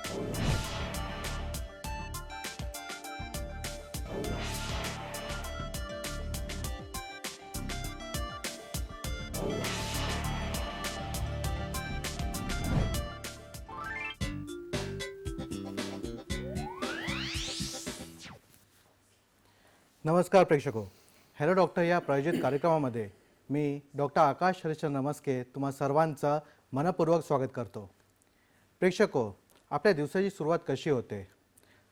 नमस्कार प्रेक्षको, hello doctor या प्रायोजित कार्यक्रमामध्ये मी डॉक्टर आकाश हरिश्चंद्र नमस्के तुम्हा सर्वांचं मनपूर्वक स्वागत करतो. प्रेक्षको, आपल्या दिवसाची सुरुवात कशी होते?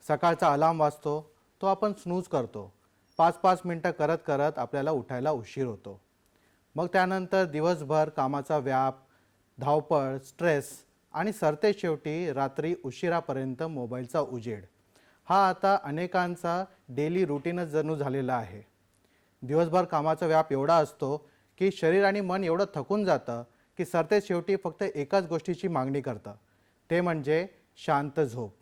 सकाळचा अलार्म वाजतो, तो आपण स्नूज करतो. 5-5 मिनटं करत करत आपल्याला उठायला उशीर होतो. मग त्यानंतर दिवसभर कामाचा व्याप, धावपळ, स्ट्रेस आणि सरते शेवटी रात्री उशिरापर्यंत मोबाईलचा उजेड हा आता अनेकांचा डेली रुटीनच जणू झालेला आहे. दिवसभर कामाचा व्याप एवढा असतो की शरीर आणि मन एवढं थकून जातं की सरते शेवटी फक्त एकाच गोष्टीची मागणी करतं, ते म्हणजे शांत झोप.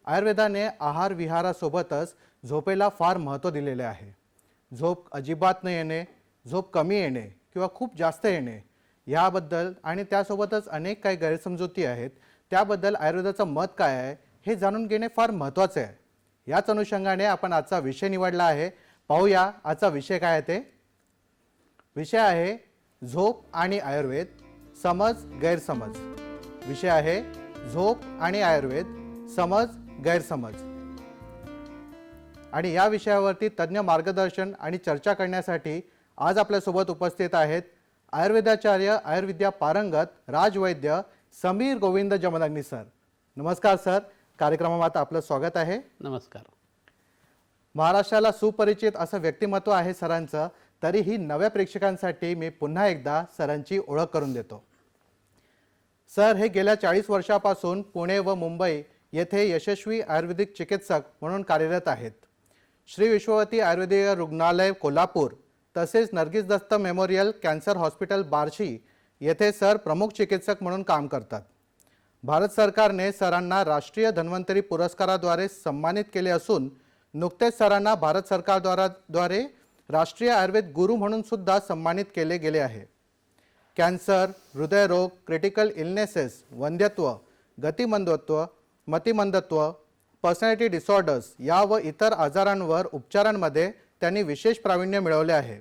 आयुर्वेदाने आहार विहारासोबतच झोपेला फार महत्त्व दिलेले आहे. झोप अजिबात न येणे, झोप कमी येणे किंवा खूप जास्त येणे याबद्दल आणि त्यासोबतच अनेक काही गैरसमजुती आहेत, त्याबद्दल आयुर्वेदाचं मत काय आहे हे जाणून घेणे फार महत्त्वाचे आहे. याच अनुषंगाने आपण आजचा विषय निवडला आहे. पाहूया आजचा विषय काय आहे ते. विषय आहे झोप आणि आयुर्वेद, समज गैरसमज. विषय आहे झोप आणि आयुर्वेद, समज गैरसमज. आणि या विषयावरती तज्ज्ञ मार्गदर्शन आणि चर्चा करण्यासाठी आज आपल्यासोबत उपस्थित आहेत आयुर्वेदाचार्य, आयुर्विद्या पारंगत, राजवैद्य समीर गोविंद जमदग्नी सर. नमस्कार सर, कार्यक्रमात आपलं स्वागत आहे. नमस्कार. महाराष्ट्राला सुपरिचित असं व्यक्तिमत्व आहे सरांचं, तरीही नव्या प्रेक्षकांसाठी मी पुन्हा एकदा सरांची ओळख करून देतो. सर हे गेल्या 40 वर्षापासून पुणे व मुंबई येथे यशस्वी आयुर्वेदिक चिकित्सक म्हणून कार्यरत आहेत. श्री विश्ववती आयुर्वेदिक रुग्णालय कोल्हापूर तसेच Nargis Dutt memorial cancer hospital Barshi येथे सर प्रमुख चिकित्सक म्हणून काम करतात. भारत सरकारने सरांना राष्ट्रीय धन्वंतरी पुरस्काराद्वारे सन्मानित केले असून नुकतेच सरांना भारत सरकारद्वारे राष्ट्रीय आयुर्वेद गुरु म्हणून सुद्धा सन्मानित केले गेले आहे. कॅन्सर, हृदयरोग, क्रिटिकल इलनेसेस, वंध्यत्व, गतिमंदत्व, मतिमंदत्व, पर्सनॅलिटी डिसऑर्डर्स या व इतर आजारांवर उपचारांमध्ये त्यांनी विशेष प्रावीण्य मिळवले आहे.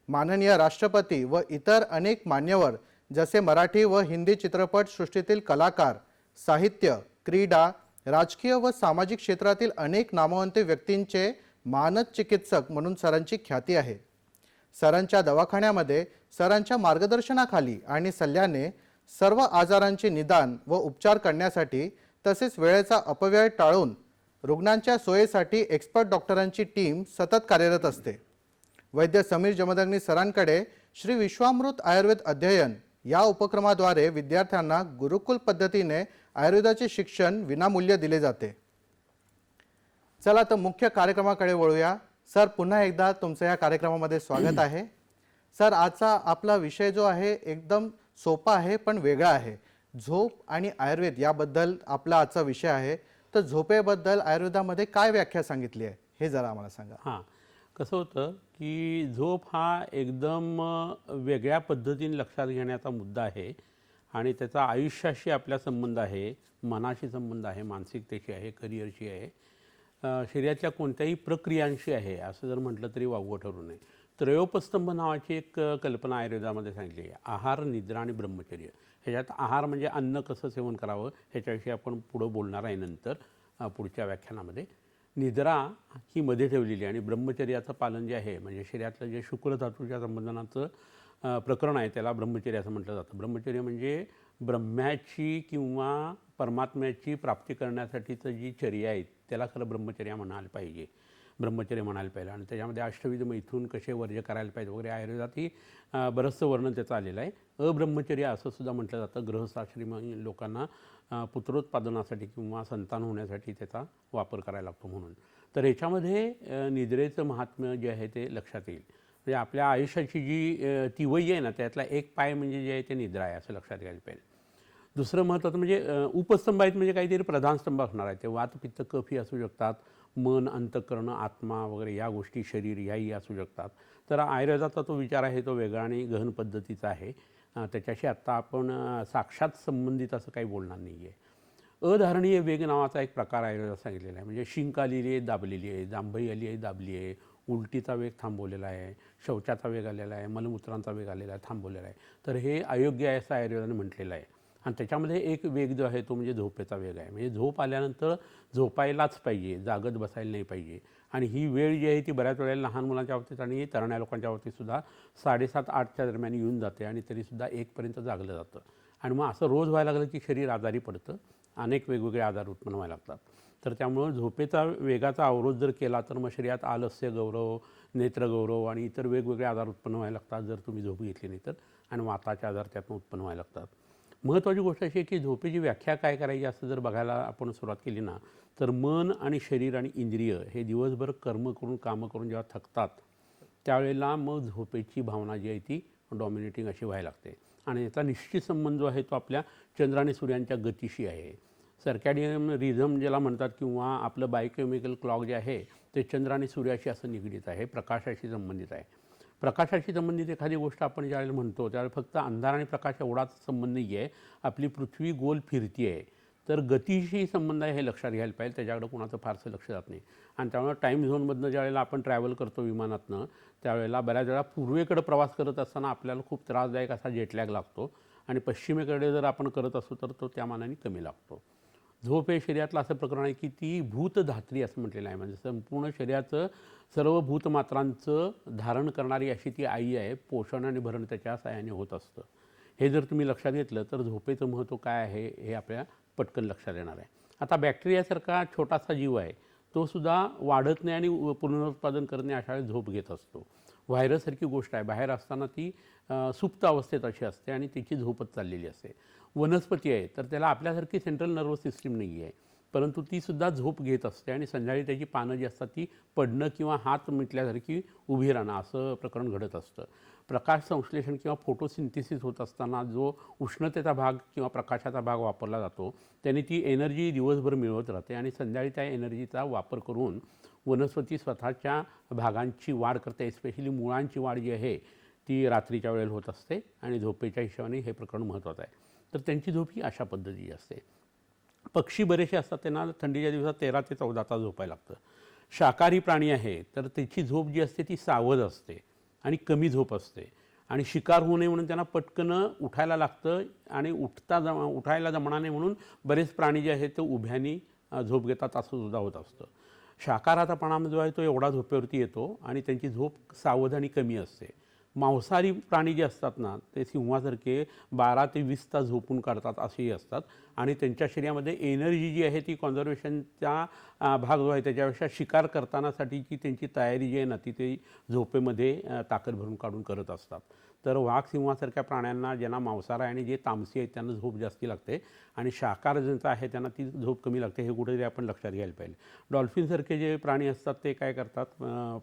माननीय राष्ट्रपती व इतर अनेक मान्यवर जसे मराठी व हिंदी चित्रपट सृष्टीतील कलाकार, साहित्य, क्रीडा, राजकीय व सामाजिक क्षेत्रातील अनेक नामवंत व्यक्तींचे मानद चिकित्सक म्हणून सरांची ख्याती आहे. सरांच्या दवाखान्यामध्ये सरांच्या मार्गदर्शनाखाली आणि सल्ल्याने सर्व आजारांचे निदान व उपचार करण्यासाठी तसेच वेळेचा अपव्यय टाळून रुग्णांच्या सोयीसाठी एक्सपर्ट डॉक्टरांची टीम सतत कार्यरत असते. वैद्य समीर जमदग्नी सरांकडे श्री विश्वामृत आयुर्वेद अध्ययन या उपक्रमाद्वारे विद्यार्थ्यांना गुरुकुल पद्धतीने आयुर्वेदाचे शिक्षण विनामूल्य दिले जाते. चला तर मुख्य कार्यक्रमाकडे वळूया. सर पुन्हा एकदा तुमचं या कार्यक्रमामध्ये स्वागत आहे. सर आजचा आपला विषय जो आहे एकदम सोपा आहे पण वेगळा आहे. झोप आणि आयुर्वेद याबद्दल आपला आजचा विषय आहे. तर झोपेबद्दल आयुर्वेदामध्ये काय व्याख्या सांगितली आहे हे जरा आम्हाला सांगा. हां, कसं होतं की झोप हा एकदम वेगळ्या पद्धतीने लक्षात घेण्याचा मुद्दा आहे आणि त्याचा आयुष्याशी आपला संबंध आहे, मनाशी संबंध आहे, मानसिकतेशी आहे, करिअरशी आहे, शरीराच्या कोणत्याही प्रक्रियांशी आहे असं जर म्हटलं तरी वावगं ठरू नये. त्रयोपस्तंभ नावाची एक कल्पना आयुर्वेदामध्ये सांगितली आहे. आहार, निद्रा आणि ब्रह्मचर्य. ह्याच्यात आहार म्हणजे अन्न कसं सेवन करावं ह्याच्याविषयी आपण पुढं बोलणार आहे नंतर पुढच्या व्याख्यानामध्ये. निद्रा ही मध्ये ठेवलेली आणि ब्रह्मचर्याचं पालन जे आहे म्हणजे शरीरातलं जे शुक्र धातूच्या संबंधनाचं प्रकरण आहे त्याला ब्रह्मचर्य असं म्हटलं जातं. ब्रह्मचर्य म्हणजे ब्रह्म्याची किंवा परमात्म्याची प्राप्ती करण्यासाठीचं जी चर्या आहे त्याला खरं ब्रह्मचर्या म्हणायला पाहिजे, ब्रह्मचर्य म्हणायला पाहिजे. आणि त्याच्यामध्ये अष्टविध मैथून कसे वर्ज्य करायला पाहिजे वगैरे आयुर्वेदातही बरंचसं वर्णन त्याचं आलेलं आहे. अब्रह्मचर्य असं सुद्धा म्हटलं जातं. गृहस्थाश्रमी लोकांना पुत्रोत्पादनासाठी किंवा संतान होण्यासाठी त्याचा वापर करायला लागतो म्हणून. तर ह्याच्यामध्ये निद्रेचं महात्म्य जे आहे ते लक्षात येईल. म्हणजे आपल्या आयुष्याची जी तिवई आहे ना त्यातला एक पाय म्हणजे जे आहे ते निद्रा आहे असं लक्षात घ्यायला पाहिजे. दुसरं महत्त्वाचं म्हणजे उपस्तंभ आहेत म्हणजे काहीतरी प्रधान स्तंभ असणार आहे. ते वात, पित्त, कफ ही असू शकतात, मन, अंतःकरण, आत्मा वगैरे या गोष्टी, शरीर याही असू शकतात. तर आयुर्वेदाचा तो विचार आहे तो वेगळा आणि गहन पद्धतीचा आहे. त्याच्याशी आत्ता आपण साक्षात संबंधित असं काही बोलणार नाही आहे. अधारणीय वेग नावाचा एक प्रकार आयुर्वेदात सांगितलेला आहे. म्हणजे शिंक आलेली आहे, दाबलेली आहे, जांभई आली आहे, दाबली आहे, उलटीचा वेग थांबवलेला आहे, शौचाचा वेग आलेला आहे, मलमूत्रांचा वेग आलेला आहे, थांबवलेला आहे. तर हे अयोग्य आहे असं आयुर्वेदाने म्हटलेलं आहे. आणि त्याच्यामध्ये एक वेग जो आहे तो म्हणजे झोपेचा वेग आहे. म्हणजे झोप आल्यानंतर झोपायलाच पाहिजे, जागत बसायला नाही पाहिजे. आणि ही वेळ जी आहे ती बऱ्याच वेळेला लहान मुलांच्या बाबतीत आणि तरण्या लोकांच्या बाबतीतसुद्धा 7:30-8च्या दरम्यान येऊन जाते आणि तरीसुद्धा 1पर्यंत जागलं जातं. आणि मग असं रोज व्हायला लागलं की शरीर आजारी पडतं, अनेक वेगवेगळे आजार उत्पन्न व्हायला लागतात. तर त्यामुळं झोपेचा वेगाचा अवरोध जर केला तर मग शरीरात आलस्य गौरव, नेत्रगौरव आणि इतर वेगवेगळे आजार उत्पन्न व्हायला लागतात जर तुम्ही झोप घेतली नाही तर. आणि वाताचे आजार त्यातून उत्पन्न व्हायला लागतात. महत्त्वाची गोष्ट अशी आहे की झोपेची व्याख्या काय करायची असं जर बघायला आपण सुरुवात केली ना, तर मन आणि शरीर आणि इंद्रिय हे दिवसभर कर्म करून कामं करून जेव्हा थकतात त्यावेळेला मग झोपेची भावना जी आहे ती डॉमिनेटिंग अशी व्हायला लागते. आणि याचा निश्चित संबंध जो आहे तो आपल्या चंद्र आणि सूर्यांच्या गतीशी आहे. सर्कॅडियन रिझम ज्याला म्हणतात किंवा आपलं बायोकेमिकल क्लॉक जे आहे ते चंद्र आणि सूर्याशी असं निगडीत आहे, प्रकाशाशी संबंधित आहे. प्रकाशाशी संबंधित एखादी गोष्ट आपण ज्यावेळेला म्हणतो त्यावेळेला फक्त अंधार आणि प्रकाश एवढाच संबंध नाही आहे, आपली पृथ्वी गोल फिरती आहे. तर गतीशी संबंध आहे हे लक्षात घ्यायला पाहिजे. त्याच्याकडं कोणाचं फारसं लक्ष जात नाही. आणि त्यामुळे टाईम झोनमधनं ज्यावेळेला आपण ट्रॅव्हल करतो विमानातनं त्यावेळेला बऱ्याच वेळा पूर्वेकडं प्रवास करत असताना आपल्याला खूप त्रासदायक असा जेटलॅग लागतो आणि पश्चिमेकडे जर आपण करत असू तर तो त्या मानाने कमी लागतो. झोप हे शरीरातलं असं प्रकरण आहे की ती भूतधात्री असं म्हटलेलं आहे. म्हणजे संपूर्ण शरीराचं सर्व भूतमात्रांचं धारण करणारी अशी ती आई आहे. पोषण आणि भरण त्याच्या साहाय्याने होत असतं. हे जर तुम्ही लक्षात घेतलं तर झोपेचं महत्त्व काय आहे हे आपल्या पटकन लक्षात येणार आहे. आता बॅक्टेरियासारखा छोटासा जीव आहे, तो सुद्धा वाढत नाही आणि पुनरुत्पादन करणे अशा वेळेस झोप घेत असतो. व्हायरससारखी गोष्ट आहे, बाहेर असताना ती सुप्त अवस्थेत अशी असते आणि तिची झोपच चाललेली असते. वनस्पती आहे तर त्याला आपल्यासारखी सेंट्रल नर्वस सिस्टीम नाही आहे, परंतु तीसुद्धा झोप घेत असते आणि संध्याकाळी त्याची पानं जी असतात ती पडणं किंवा हात मिटल्यासारखी उभी राहणं असं प्रकरण घडत असतं. प्रकाश संश्लेषण किंवा फोटोसिंथेसिस होत असताना जो उष्णतेचा भाग किंवा प्रकाशाचा भाग वापरला जातो त्याने ती एनर्जी दिवसभर मिळवत राहते आणि संध्याकाळी त्या एनर्जीचा वापर करून वनस्पती स्वतःच्या भागांची वाढ करते. स्पेशली मुळांची वाढ जी आहे ती रात्रीच्या वेळेला होत असते आणि झोपेच्या हिशोबाने हे प्रकरण महत्त्वाचं आहे. तर त्यांची झोप ही अशा पद्धतीची असते. पक्षी बरेचसे असतात त्यांना थंडीच्या दिवसात 13 ते 14 तास झोपायला लागतं. शाकाहारी प्राणी आहे तर त्याची झोप जी असते ती सावध असते आणि कमी झोप असते आणि शिकार होऊ नये म्हणून त्यांना पटकन उठायला लागतं आणि उठायला जमणार नाही म्हणून बरेच प्राणी जे आहेत ते उभ्यानी झोप घेतात असं सुद्धा होत असतं. शाकाहाराचा परिणाम जो आहे तो एवढा झोपेवरती येतो आणि त्यांची झोप सावध आणि कमी असते. मांसाहारी प्राणी जे असतात ना ते सिंहासारखे 12 ते 20 तास झोपून काढतात असेही असतात आणि त्यांच्या शरीरामध्ये एनर्जी जी आहे ती कॉन्झर्वेशनचा भाग जो आहे त्याच्यापेक्षा शिकार करतानासाठीची त्यांची तयारी जी आहे ना ती झोपेमध्ये ताकद भरून काढून करत असतात. तर वाघ सिंहासारख्या प्राण्यांना ज्यांना मांसाहार आहे आणि जे तामसी आहेत त्यांना झोप जास्ती लागते आणि शाकाहार ज्यांचं आहे त्यांना ती झोप कमी लागते. हे कुठेतरी आपण लक्षात घ्यायला पाहिजे. डॉल्फिनसारखे जे प्राणी असतात ते काय करतात,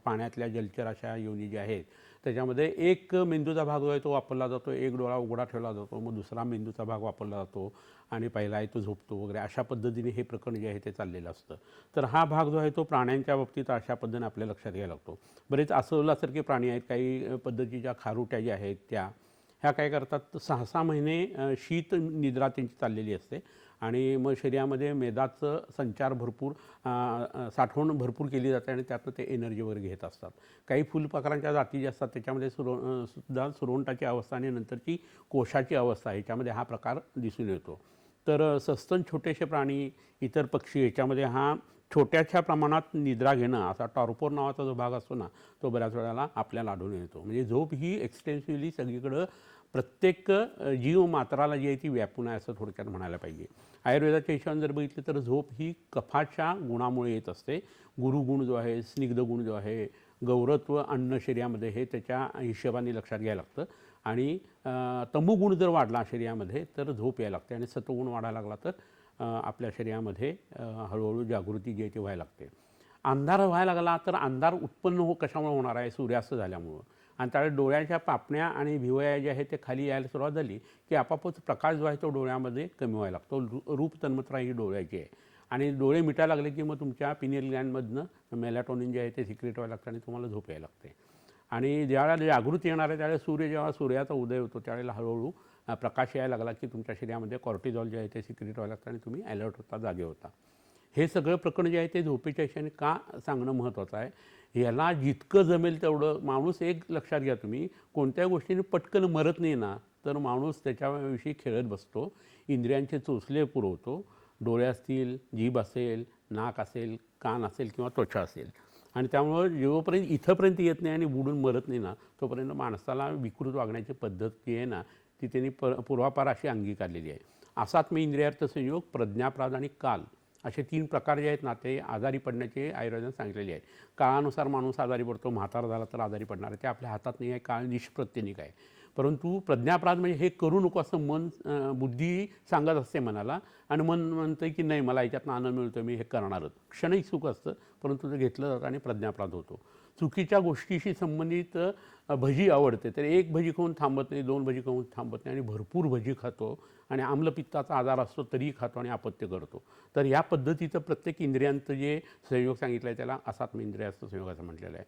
पाण्यातल्या जलचर अशा योनी ज्या आहेत त्याच्यामध्ये एक मेंदूचा भाग जो आहे तो वापरला जातो, एक डोळा उघडा ठेवला जातो, मग दुसरा मेंदूचा भाग वापरला जातो आणि पहिला आहे तो झोपतो वगैरे अशा पद्धतीने हे प्रकरण जे आहे ते चाललेलं असतं. तर हा भाग जो आहे तो प्राण्यांच्या बाबतीत अशा पद्धतीने आपल्या लक्षात घ्यायला लागतो. बरेच अस्वलासारखे प्राणी आहेत, काही पद्धतीच्या खारुट्या ज्या आहेत ह्या काय करतात 6-6 महिने शीत निद्रा त्यांची चाललेली असते आणि मग शरीरामध्ये मेदाचं संचार भरपूर साठवण भरपूर केली जाते आणि त्यातनं ते एनर्जी वगैरे घेत असतात. काही फुलपाखरांच्या जाती ज्या असतात त्याच्यामध्ये सुद्धा सुरवंटाची अवस्था आणि नंतरची कोशाची अवस्था ह्याच्यामध्ये हा प्रकार दिसून येतो. तर सस्तन छोटेसे प्राणी, इतर पक्षी ह्याच्यामध्ये हा छोट्याशा प्रमाणात निद्रा घेणं असा टॉर्पोर नावाचा जो भाग असतो ना तो बऱ्याच वेळेला आपल्याला आढळून येतो. म्हणजे झोप ही एक्सटेन्सिव्हली सगळीकडं प्रत्येक जीवमात्राला जी आहे ती व्यापून आहे असं थोडक्यात म्हणायला पाहिजे. आयुर्वेदाच्या हिशोबाने जर बघितलं तर झोप ही कफाच्या गुणामुळे येत असते. गुरुगुण जो आहे, स्निग्ध गुण जो आहे, गौरत्व अन्न शरीरामध्ये हे त्याच्या हिशोबाने लक्षात घ्यायला लागतं आणि तमोगुण जर वाढला शरीरामध्ये तर झोप यायला लागते आणि सत्वगुण वाढायला लागला तर आपल्या शरीरामध्ये हळूहळू जागृती जी आहे ती व्हायला लागते. अंधार व्हायला लागला तर अंधार उत्पन्न कशामुळे होणार आहे, सूर्यास्त झाल्यामुळं. आणि त्यावेळेस डोळ्याच्या पापण्या आणि भिवया जे आहेत ते खाली यायला सुरुवात झाली की आपापच प्रकाश जो आहे तो डोळ्यामध्ये कमी व्हायला लागतो. रूप तन्मत्रा ही डोळ्याची आहे आणि डोळे मिटायला लागले की मग तुमच्या पिनियल ग्लँडमधनं मेलॅटोनिन जे आहे ते सिक्रेट व्हायला लागतं आणि तुम्हाला झोप यायला लागते. आणि ज्यावेळेला जागृती येणार आहे त्यावेळेस जेव्हा सूर्याचा उदय होतो त्यावेळेला हळूहळू प्रकाश यायला लागला की तुमच्या शरीरामध्ये कॉर्टिझॉल जे आहे ते सिक्रेट व्हायला लागतं आणि तुम्ही अलर्ट होता, जागे होता. हे सगळं प्रकरण जे आहे ते झोपेच्या विषयाने का सांगणं महत्त्वाचं आहे. याला जितकं जमेल तेवढं माणूस एक लक्षात घ्या तुम्ही, कोणत्याही गोष्टीने पटकन मरत नाही ना, तर माणूस त्याच्याविषयी खेळत बसतो, इंद्रियांचे चोचले पुरवतो. डोळे असतील, जीभ असेल, नाक असेल, कान असेल किंवा त्वचा असेल. आणि त्यामुळं जोपर्यंत इथंपर्यंत येत नाही आणि बुडून मरत नाही ना, तोपर्यंत माणसाला विकृत वागण्याची पद्धत जी आहे ना, ती त्यांनी पूर्वापार अशी अंगीकारलेली आहे. असात्म इंद्रियार्थ संयोग, प्रज्ञाप्राद आणि काल असे 3 प्रकार जे आहेत ना, ते आजारी पडण्याचे आयुर्वेदाने सांगितलेले आहेत. काळानुसार माणूस आजारी पडतो, म्हातारा झाला तर आजारी पडणार आहे, ते आपल्या हातात नाही आहे. काळ निष्प्रत्यनिक आहे. परंतु प्रज्ञाप्राद म्हणजे हे करू नको असं मन, बुद्धी सांगत असते मनाला, आणि मन म्हणतं की नाही, मला याच्यातनं आनंद मिळतो, मी हे करणारच. क्षणिक सुख असतं, परंतु ते घेतलं जातं आणि प्रज्ञाप्राद होतो. चुकीच्या गोष्टीशी संबंधित भजी आवडते तर एक भजी खाऊन थांबत नाही, 2 भजी खाऊन थांबत नाही, आणि भरपूर भजी खातो आणि आम्लपित्ताचा आजार असतो तरीही खातो आणि अपत्य करतो. तर या पद्धतीचं प्रत्येक इंद्रियांचं जे संयोग सांगितलं आहे त्याला असात्म इंद्रियाचं संयोग असं म्हटलेलं आहे.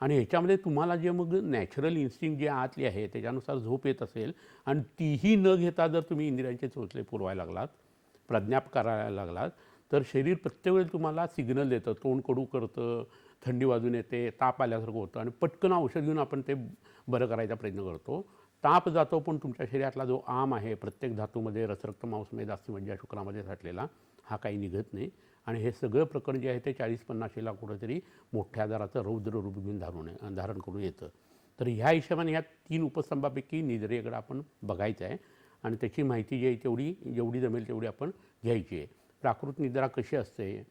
आणि ह्याच्यामध्ये तुम्हाला जे मग नॅचरल इन्स्टिंक्ट जे आतली आहे त्याच्यानुसार झोप येत असेल आणि तीही न घेता जर तुम्ही इंद्रियांचे चोचले पुरवायला लागलात, प्रज्ञाप करायला लागलात, तर शरीर प्रत्येक वेळी तुम्हाला सिग्नल देतं. तोंड कडू करतं, थंडी वाजून येते, ताप आल्यासारखं होतं आणि पटकन औषध घेऊन आपण ते बरं करायचा प्रयत्न करतो. ताप जातो, पण तुमच्या शरीरातला जो आम आहे, प्रत्येक धातूमध्ये रसरक्त मांसमेद अस्थिमज्जा शुक्रामध्ये साठलेला, हा काही निघत नाही. आणि हे सगळं प्रकरण जे आहे ते 40-50ला कुठंतरी मोठ्या आजाराचं रौद्र रूप घेऊन धारण करून येतं. तर ह्या हिशोबाने ह्या 3 उपस्तंभापैकी निद्रेकडे आपण बघायचं आहे आणि त्याची माहिती जी आहे तेवढी जेवढी जमेल तेवढी आपण घ्यायची आहे. प्राकृत निद्रा कशी असते,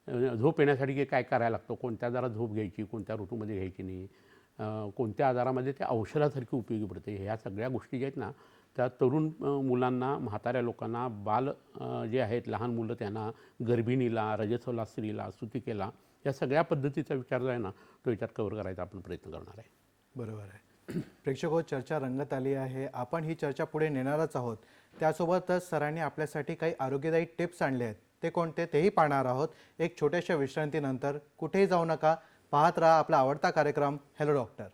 झोप येण्यासाठी काय करायला लागतं, कोणत्या आजारात झोप घ्यायची, कोणत्या ऋतूमध्ये घ्यायची नाही, कोणत्या आजारामध्ये ते औषधासारखी उपयोगी पडते, ह्या सगळ्या गोष्टी ज्या आहेत ना, त्या तरुण मुलांना, म्हाताऱ्या लोकांना, बाल जे आहेत लहान मुलं त्यांना, गर्भिणीला, रजस्वला स्त्रीला, सुतिकेला, या सगळ्या पद्धतीचा विचार जो आहे ना, तो विचार कव्हर करायचा आपण प्रयत्न करणार आहे. बरोबर आहे. प्रेक्षको, चर्चा रंगत आली आहे. आपण ही चर्चा पुढे नेणारच आहोत. त्यासोबतच सरांनी आपल्यासाठी काही आरोग्यदायी टिप्स आणले आहेत. ते कोणते तेही पाहणार आहोत एक छोट्याशा विश्रांतीनंतर. कुठेही जाऊ नका, पाहत राहा आपला आवडता कार्यक्रम हॅलो डॉक्टर.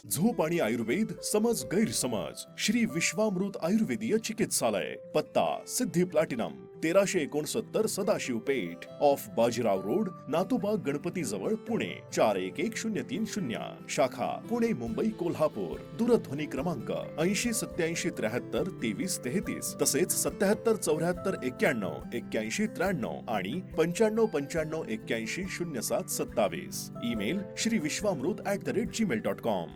झोप आणि आयुर्वेद, समज गैरसमज. श्री विश्वामृत आयुर्वेदीय चिकित्सालय, पत्ता Siddhi platinum 1369 Sadashiv Peth, off Bajirao road, Natoba Ganpati जवळ, पुणे 411030. शाखा पुणे, मुंबई, कोल्हापूर. दूरध्वनी क्रमांक 8087732333, तसेच 7774919193 आणि 9595810727. Email shriviswamrut@gmail.com.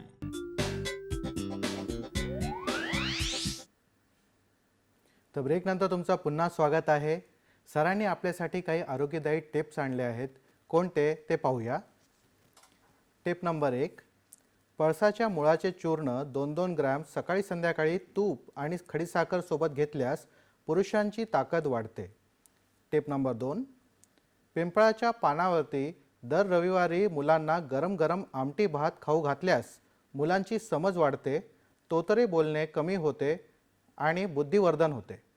तर ब्रेकनंतर तुमचं पुन्हा स्वागत आहे. सरांनी आपल्यासाठी काही आरोग्यदायी टिप्स आणले आहेत. कोणते ते पाहूया. टिप नंबर 1, पळसाच्या मुळाचे चूर्ण 2-2 ग्रॅम सकाळी संध्याकाळी तूप आणि खडीसाखर सोबत घेतल्यास पुरुषांची ताकद वाढते. टिप नंबर 2, पिंपळाच्या पानावरती दर रविवारी मुलांना गरम गरम आमटी भात खाऊ घातल्यास मुलांची समज वाढते, तोतरे बोलणे कमी होते आणि बुद्धिवर्धन होते.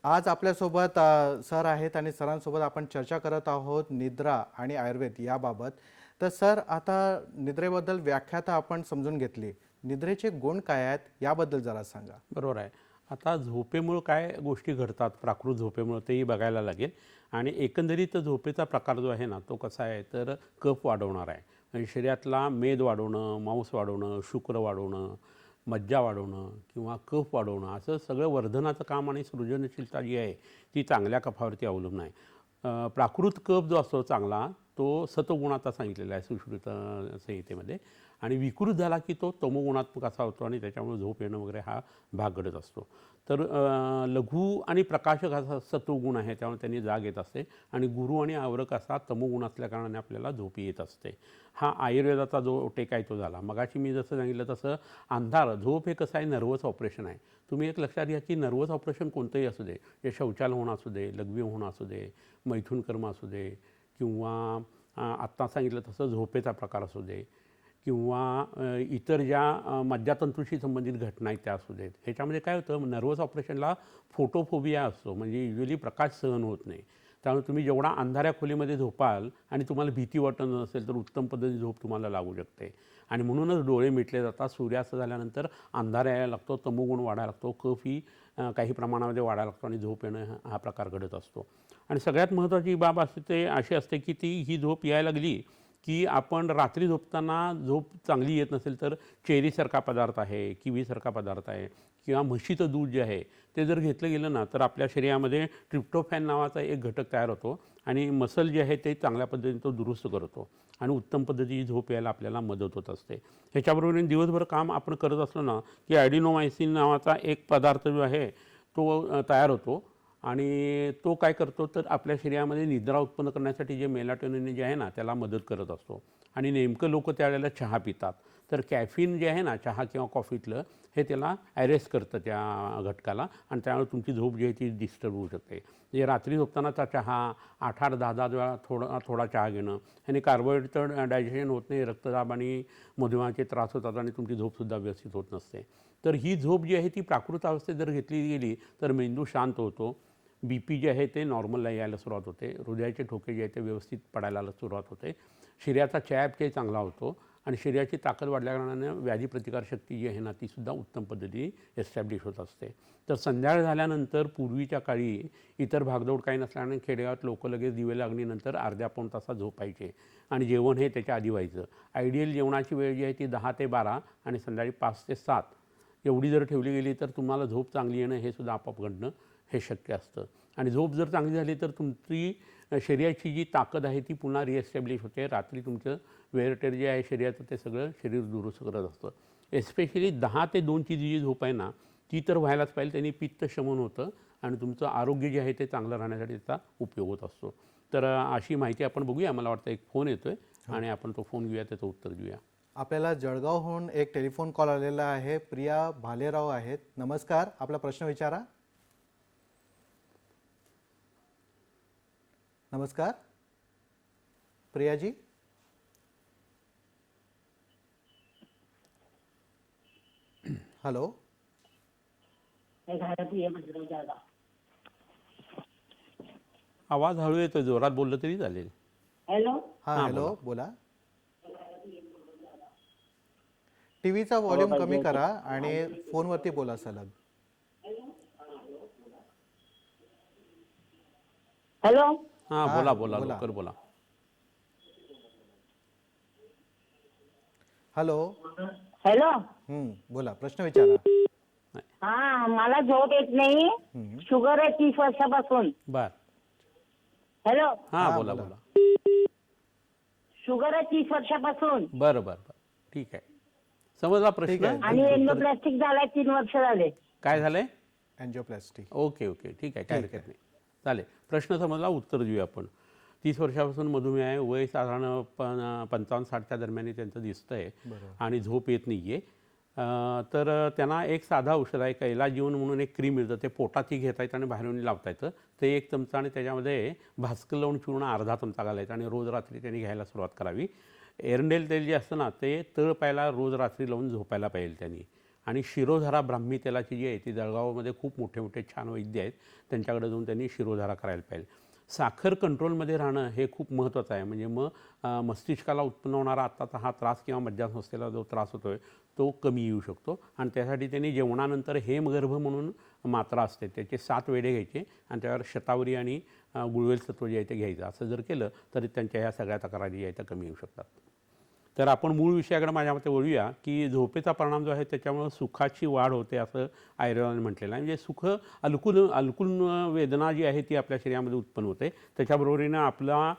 आज आपल्यासोबत सर आहेत आणि सरांसोबत आपण चर्चा करत आहोत निद्रा आणि आयुर्वेद याबाबत. तर सर, आता निद्रेबद्दल व्याख्या तर आपण समजून घेतली, निद्रेचे गुण काय आहेत याबद्दल जरा सांगा. बरोबर आहे. आता झोपेमुळं काय गोष्टी घडतात, प्राकृत झोपेमुळं, तेही बघायला लागेल. आणि एकंदरीत झोपेचा प्रकार जो आहे ना, तो कसा आहे तर कफ वाढवणार आहे. म्हणजे शरीरातला मेद वाढवणं, मांस वाढवणं, शुक्र वाढवणं, मज्जा वाढवणं किंवा कफ वाढवणं, असं सगळं वर्धनाचं काम आणि सृजनशीलता जी आहे ती चांगल्या कफावरती अवलंबून आहे. प्राकृत कफ जो असतो चांगला, तो सत्वगुणाचा सांगितलेला आहे सुश्रुत संहितेमध्ये, आणि विकृत झाला की तो तमोगुणात्मक असा होतो आणि त्याच्यामुळे झोप येणं वगैरे हा भाग घडत असतो. तर लघु आणि प्रकाशक असा सत्वगुण आहे, त्यामुळे त्यांनी जाग येत असते, आणि गुरु आणि आवरक असा तमोगुण असल्या कारणाने आपल्याला झोप येत असते. हा आयुर्वेदाचा जो टेक आहे तो झाला. मगाशी मी जसं सांगितलं तसं अंधार झोप हे कसं आहे, नर्वस ऑपरेशन आहे. तुम्ही एक लक्षात घ्या की नर्वस ऑपरेशन कोणतंही असू दे, जे शौचालय होणं असू दे, लघवी होणं असू दे, मैथून कर्म असू दे, किंवा आत्ता सांगितलं तसं झोपेचा प्रकार असू दे, किंवा इतर ज्या मज्जातंतूशी संबंधित घटना आहेत त्या असू देत, ह्याच्यामध्ये काय होतं, नर्वस ऑपरेशनला फोटोफोबिया असतो, म्हणजे युजली प्रकाश सहन होत नाही. त्यामुळे तुम्ही जेवढा अंधाऱ्या खोलीमध्ये झोपाल आणि तुम्हाला भीती वाटत नसेल तर उत्तम पद्धतीने झोप तुम्हाला लागू शकते. आणि म्हणूनच डोळे मिटले जातात. सूर्यास्त झाल्यानंतर अंधार यायला लागतो, तमोगुण वाढायला लागतो, कफ ही काही प्रमाणामध्ये वाढायला लागतो आणि झोप येणं हा प्रकार घडत असतो. आणि सगळ्यात महत्त्वाची बाब असते अशी असते की ही झोप यायला लागली की आपण रात्री झोपताना झोप चांगली येत नसेल तर चेरीसारखा पदार्थ आहे, किवीसारखा पदार्थ आहे किंवा म्हशीचं दूध जे आहे ते जर घेतलं गेलं ना तर आपल्या शरीरामध्ये ट्रिप्टोफॅन नावाचा एक घटक तयार होतो आणि मसल जे आहे ते चांगल्या पद्धतीने तो दुरुस्त करतो आणि उत्तम पद्धतीची झोप यायला आपल्याला मदत होत असते. ह्याच्याबरोबर दिवसभर काम आपण करत असलो ना की ॲडिनोमायसिन नावाचा एक पदार्थ जो आहे तो तयार होतो आणि तो काय करतो तर आपल्या शरीरामध्ये निद्रा उत्पन्न करण्यासाठी जे मेलाटोनिन जे आहे ना त्याला मदत करत असतो. आणि नेमकं लोक त्यावेळेला चहा पितात तर कॅफिन जे आहे ना चहा किंवा कॉफीतलं हे त्याला ॲरेस्ट करतं त्या घटकाला आणि त्यामुळे तुमची झोप जी आहे ती डिस्टर्ब होऊ शकते. म्हणजे रात्री झोपतानाचा चहा 8-8, 10-10 वेळा थोडा चहा घेणं ह्याने कार्बोहायड्रेटचं डायजेशन होत नाही, रक्तदाब आणि मधुमेहाचे त्रास होतात आणि तुमची झोपसुद्धा व्यवस्थित होत नसते. तर ही झोप जी आहे ती प्राकृत अवस्थेत जर घेतली गेली तर मेंदू शांत होतो, BP जे आहे ते नॉर्मलला यायला सुरुवात होते, हृदयाचे ठोके जे आहे ते व्यवस्थित पडायला सुरुवात होते, शरीराचा चयापचय चांगला होतो आणि शरीराची ताकद वाढल्या कारणाने व्याधी प्रतिकारशक्ती जी आहे ना तीसुद्धा उत्तम पद्धतीने एस्टॅब्लिश होत असते. तर संध्याकाळ झाल्यानंतर पूर्वीच्या काळी इतर भागदौड काही नसल्याने खेडेगावात लोक लगेच दिवे लागणीनंतर अर्ध्या पाऊण तासात झोपायचे आणि जेवण हे त्याच्या आधी व्हायचं. आयडियल जेवणाची वेळ जी आहे ती 10 ते 12 आणि संध्याकाळी 5 ते 7 एवढी जर ठेवली गेली तर तुम्हाला झोप चांगली येणं हे सुद्धा आपोआप घडणं हे शक्य असतं. आणि झोप जर चांगली झाली तर तुमची शरीराची जी ताकद आहे ती पुन्हा रिएस्टॅब्लिश होते. रात्री तुमचं वेअरटेर जे आहे शरीराचं ते सगळं शरीर दुरुस्त करत असतं. एस्पेशली 10 ते 2ची जी झोप आहे ना ती तर व्हायलाच पाहिजे. त्यांनी पित्त शमन होतं आणि तुमचं आरोग्य जे आहे ते चांगलं राहण्यासाठी त्याचा उपयोग होत असतो. तर अशी माहिती आपण बघूया. मला वाटतं एक फोन येतोय आणि आपण तो फोन घेऊया, त्याचं उत्तर देऊया. आपल्याला जळगावहून एक टेलिफोन कॉल आलेला आहे. प्रिया भालेराव आहेत. नमस्कार, आपला प्रश्न विचारा. नमस्कार प्रियाजी. हॅलो. आवाज हळू येतोय, जोरात बोललं तरी चालेल. हॅलो. हां हॅलो बोला. टीव्हीचा व्हॉल्यूम कमी करा आणि फोनवरती बोला सलग. हॅलो. हां बोला बोला लवकर बोला. हॅलो. हॅलो. बोला, प्रश्न विचारा. हा, मला झोप येत नाही, शुगर आहे 30 वर्षापासून. बर. हॅलो. हां बोला बोला. शुगर आहे 30 वर्षापासून. बरं बरं बरं ठीक आहे, समजला प्रश्न. आणि एन्डोप्लास्टिक झालाय 3 वर्ष झाले. काय झालंय? एन्जिओप्लास्टी. ओके ओके ठीक आहे, काय हरकत नाही, चालेल. प्रश्न समजला, उत्तर देऊया आपण. 30 वर्षापासून मधुमेह आहे, वय साधारण 55-60च्या दरम्यान त्यांचं दिसतंय आणि झोप येत नाही आहे. तर त्यांना एक साधा औषध आहे, कैलाजीवन म्हणून एक क्रीम मिळतं, ते पोटातही घेता येतं आणि बाहेरून लावता येतं. ते 1 चमचा आणि त्याच्यामध्ये भास्कर लावून चूर्ण अर्धा चमचा घालायचा आणि रोज रात्री त्यांनी घ्यायला सुरुवात करावी. एरंडेल तेल जे असतं ना ते तळ पायला रोज रात्री लावून झोपायला पाहिजे त्यांनी. आणि शिरोधारा ब्राह्मी तेलाची जी आहे ती जळगावमध्ये खूप मोठे मोठे छान वैद्य आहेत, त्यांच्याकडे जाऊन त्यांनी शिरोधारा करायला पाहिजे. साखर कंट्रोलमध्ये राहणं हे खूप महत्त्वाचं आहे. म्हणजे मग मस्तिष्काला उत्पन्न होणारा आत्ताचा हा त्रास किंवा मज्जासंस्थेला जो त्रास होतो आहे तो कमी येऊ शकतो. आणि त्यासाठी त्यांनी जेवणानंतर हेमगर्भ म्हणून मात्रा असते, त्याचे 7 वेढे घ्यायचे आणि त्यावर शतावरी आणि गुळवेल सत्व जे आहे ते घ्यायचं. असं जर केलं तरी त्यांच्या ह्या सगळ्या तक्रारी जी आहेत त्या कमी येऊ शकतात. तर आपण मूळ विषयाकडे माझ्या मते वळूया की झोपेचा परिणाम जो आहे त्याच्यामुळं सुखाची वाढ होते असं आयुर्वेदाने म्हटलेलं आहे. म्हणजे सुख अलकुल वेदना जी आहे ती आपल्या शरीरामध्ये उत्पन्न होते. त्याच्याबरोबरीनं आपला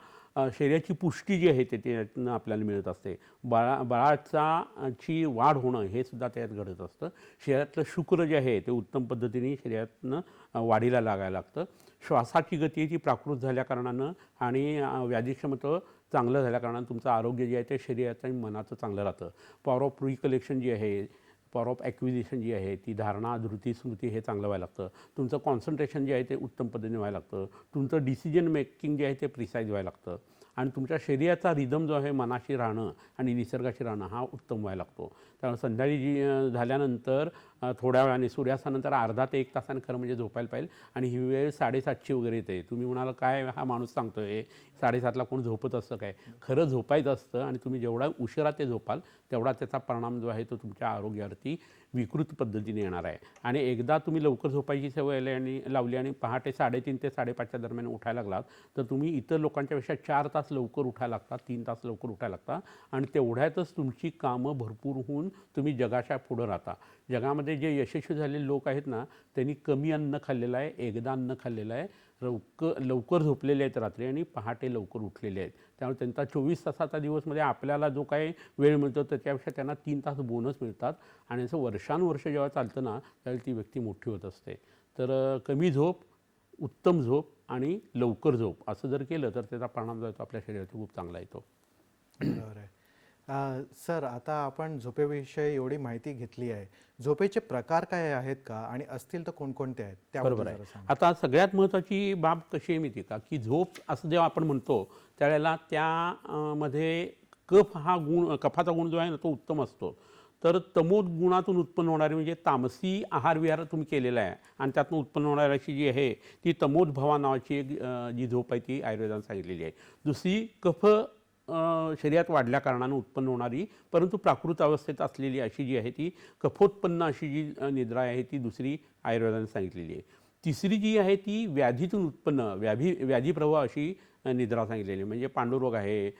शरीराची पुष्टी जी आहे ते त्यातनं आपल्याला मिळत असते. बाळाची वाढ होणं हे सुद्धा त्यात घडत असतं. शरीरातलं शुक्र जे आहे ते उत्तम पद्धतीने शरीरातनं वाढीला लागायला लागतं. श्वासाची गती ती प्राकृत झाल्या कारणानं आणि व्याधीक्षमता चांगलं झाल्या कारणानं तुमचं आरोग्य जे आहे ते शरीराचं आणि मनाचं चांगलं राहतं. पॉवर ऑफ रिकलेक्शन जी आहे, पॉवर ऑफ ॲक्विजिशन जी आहे ती धारणा, धृती, स्मृती हे चांगलं व्हायला लागतं. तुमचं कॉन्सन्ट्रेशन जे आहे ते उत्तम पद्धतीने व्हायला लागतं. तुमचं डिसिजन मेकिंग जे आहे ते प्रिसाईज व्हायला लागतं. आणि तुमच्या शरीराचा रिदम जो आहे मनाशी राहणं आणि निसर्गाशी राहणं हा उत्तम व्हायला लागतो. त्यामुळे संध्याकाळी झाल्यानंतर थोड्या वेळाने सूर्यास्तानंतर अर्धा ते 1 तासाने खरं म्हणजे झोपायला पाहिजे. आणि ही वेळ 7:30ची वगैरे येते. तुम्ही म्हणाल काय हा माणूस सांगतोय 7:30ला कोण झोपत असतं काय? खरं झोपायचं असतं आणि तुम्ही जेवढा उशिरा ते झोपाल तेवढा त्याचा परिणाम जो आहे तो तुमच्या आरोग्यावरती विकृत पद्धतीने येणार आहे. आणि एकदा तुम्ही लवकर झोपायची सवय लावली आणि पहाटे 3:30 ते 5:30च्या दरम्यान उठायला लागलात तर तुम्ही इतर लोकांच्यापेक्षा 4 तास लवकर उठायला लागता, 3 तास लवकर उठायला लागता आणि तेवढ्यातच तुमची कामं भरपूर होऊन तुम्ही जगाच्या पुढं राहता. जगामध्ये जे यशस्वी झालेले लोक आहेत ना, त्यांनी कमी अन्न खाल्लेलं आहे, एकदा अन्न खाल्लेलं आहे, लवकर झोपलेले आहेत रात्री आणि पहाटे लवकर उठलेले आहेत. त्यामुळे त्यांचा 24 तासाचा दिवसमध्ये आपल्याला जो काही वेळ मिळतो त्याच्यापेक्षा त्यांना 3 तास बोनस मिळतात. आणि असं वर्षानुवर्ष जेव्हा चालतं ना त्यावेळी ती व्यक्ती मोठी होत असते. तर कमी झोप, उत्तम झोप आणि लवकर झोप असं जर केलं तर त्याचा परिणाम जो आहे तो आपल्या शरीरावरती खूप चांगला येतो. बरोबर आहे. सर, आता आपण झोपेविषयी एवढी माहिती घेतली आहे. झोपेचे प्रकार काय आहेत का आणि असतील तर कोणकोणते आहेत त्याबद्दल बरोबर आहे. जरा सांगा. आता सगळ्यात महत्त्वाची बाब कशी आहे माहिती आहे का, की झोप असं जेव्हा आपण म्हणतो त्यावेळेला मध्ये कफाचा गुण जो आहे ना तो उत्तम असतो. तर तमोद गुणातून उत्पन्न होणारी म्हणजे तामसी आहार विहार तुम्ही केलेला आहे आणि त्यातून उत्पन्न होणारी अशी जी आहे ती तमोद भवा नावाची एक जी झोप आहे ती आयुर्वेदाने सांगितलेली आहे. दुसरी कफ शरीरात वाढल्या कारणानं उत्पन्न होणारी परंतु प्राकृत अवस्थेत असलेली अशी जी आहे ती कफोत्पन्न अशी जी निद्रा आहे ती दुसरी आयुर्वेदाने सांगितलेली आहे. तिसरी जी आहे ती व्याधीतून उत्पन्न व्याधीप्रवाह अशी निद्रा सांगितलेली आहे. म्हणजे पांडुरोग आहे,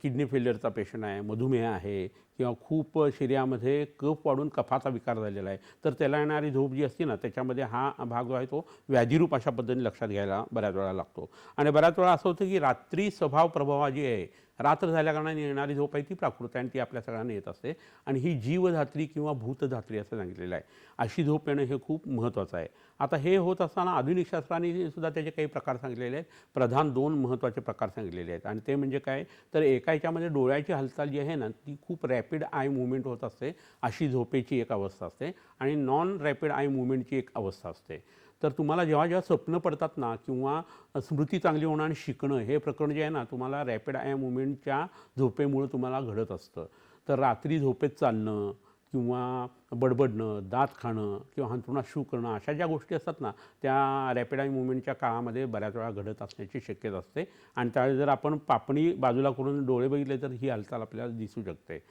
किडनी फेल्युअरचा पेशंट आहे, मधुमेह आहे किंवा खूप शरीरामध्ये कफ वाढून कफाचा विकार झालेला आहे तर त्याला येणारी झोप जी असते ना त्याच्यामध्ये हा भाग जो आहे तो व्याधीरूप अशा पद्धतीने लक्षात घ्यायला बऱ्याच वेळा लागतो. आणि बऱ्याच वेळा असं होतं की रात्री स्वभाव प्रभाव जी आहे रात्र झाल्या कारणाने येणारी झोप आहे ती प्राकृत आहे आणि ती आपल्या सगळ्यांना येत असते आणि ही जीवधात्री किंवा भूतधात्री असं सांगितलेलं आहे. अशी झोप येणं हे खूप महत्त्वाचं आहे. आता हे होत असताना आधुनिक शास्त्राने सुद्धा त्याचे काही प्रकार सांगितलेले आहेत. प्रधान 2 महत्त्वाचे प्रकार सांगितलेले आहेत आणि ते म्हणजे काय तर एका याच्यामध्ये डोळ्याची हालचाल जी आहे ना ती खूप रॅपिड आय मुवमेंट होत असते अशी झोपेची एक अवस्था असते आणि नॉन रॅपिड आय मुवमेंटची एक अवस्था असते. तर तुम्हाला जेव्हा जेव्हा स्वप्न पडतात ना किंवा स्मृती चांगली होणं आणि शिकणं हे प्रकरण जे आहे ना तुम्हाला रॅपिड आय मुवमेंटच्या झोपेमुळे तुम्हाला घडत असतं. तर रात्री झोपेत चालणं किंवा बडबडणं, दात खाणं किंवा अंथरुणात शू करणं अशा ज्या गोष्टी असतात ना त्या रॅपिड आय मुवमेंटच्या काळामध्ये बऱ्याच वेळा घडत असण्याची शक्यता असते आणि त्यावेळी जर आपण पापणी बाजूला करून डोळे बघितले तर ही हालचाल आपल्याला दिसू शकते.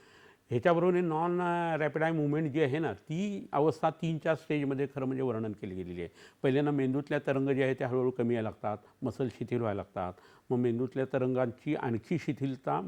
ह्याच्याबरोबर नॉन रॅपिड आय मुवमेंट जी आहे ना ती अवस्था 3-4 स्टेजमध्ये खरं म्हणजे वर्णन केली गेलेली आहे. पहिल्यांदा मेंदूतल्या तरंग जे आहे ते हळूहळू कमी यायला लागतात, मसल शिथिल व्हायला लागतात. मग मेंदूतल्या तरंगांची आणखी शिथिलता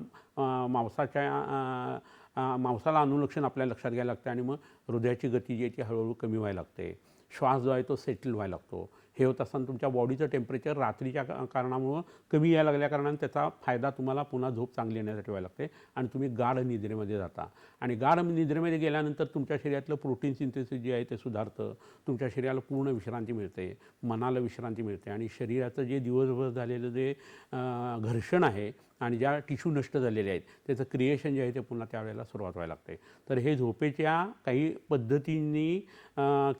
मांसाला अनुलक्षण आपल्या लक्षात घ्यायला लागते आणि मग हृदयाची गती जी आहे ती हळूहळू कमी व्हायला लागते. श्वास जो आहे तो सेटल व्हायला लागतो. हे होत असताना तुमच्या बॉडीचं टेम्परेचर रात्रीच्या कारणामुळं कमी यायला लागल्या कारणाने त्याचा फायदा तुम्हाला पुन्हा झोप चांगली येण्यासाठी व्हायला लागते आणि तुम्ही गाढ निद्रेमध्ये जाता. आणि गाढ निद्रेमध्ये गेल्यानंतर तुमच्या शरीरातलं प्रोटीन सिंथेसिस जे आहे ते सुधारतं. तुमच्या शरीराला पूर्ण विश्रांती मिळते, मनाला विश्रांती मिळते आणि शरीराचं जे दिवसभर झालेलं जे घर्षण आहे आणि ज्या टिश्यू नष्ट झालेले आहेत त्याचं क्रिएशन जे आहे ते पुन्हा त्यावेळेला सुरुवात व्हायला लागते. तर हे झोपेच्या काही पद्धतींनी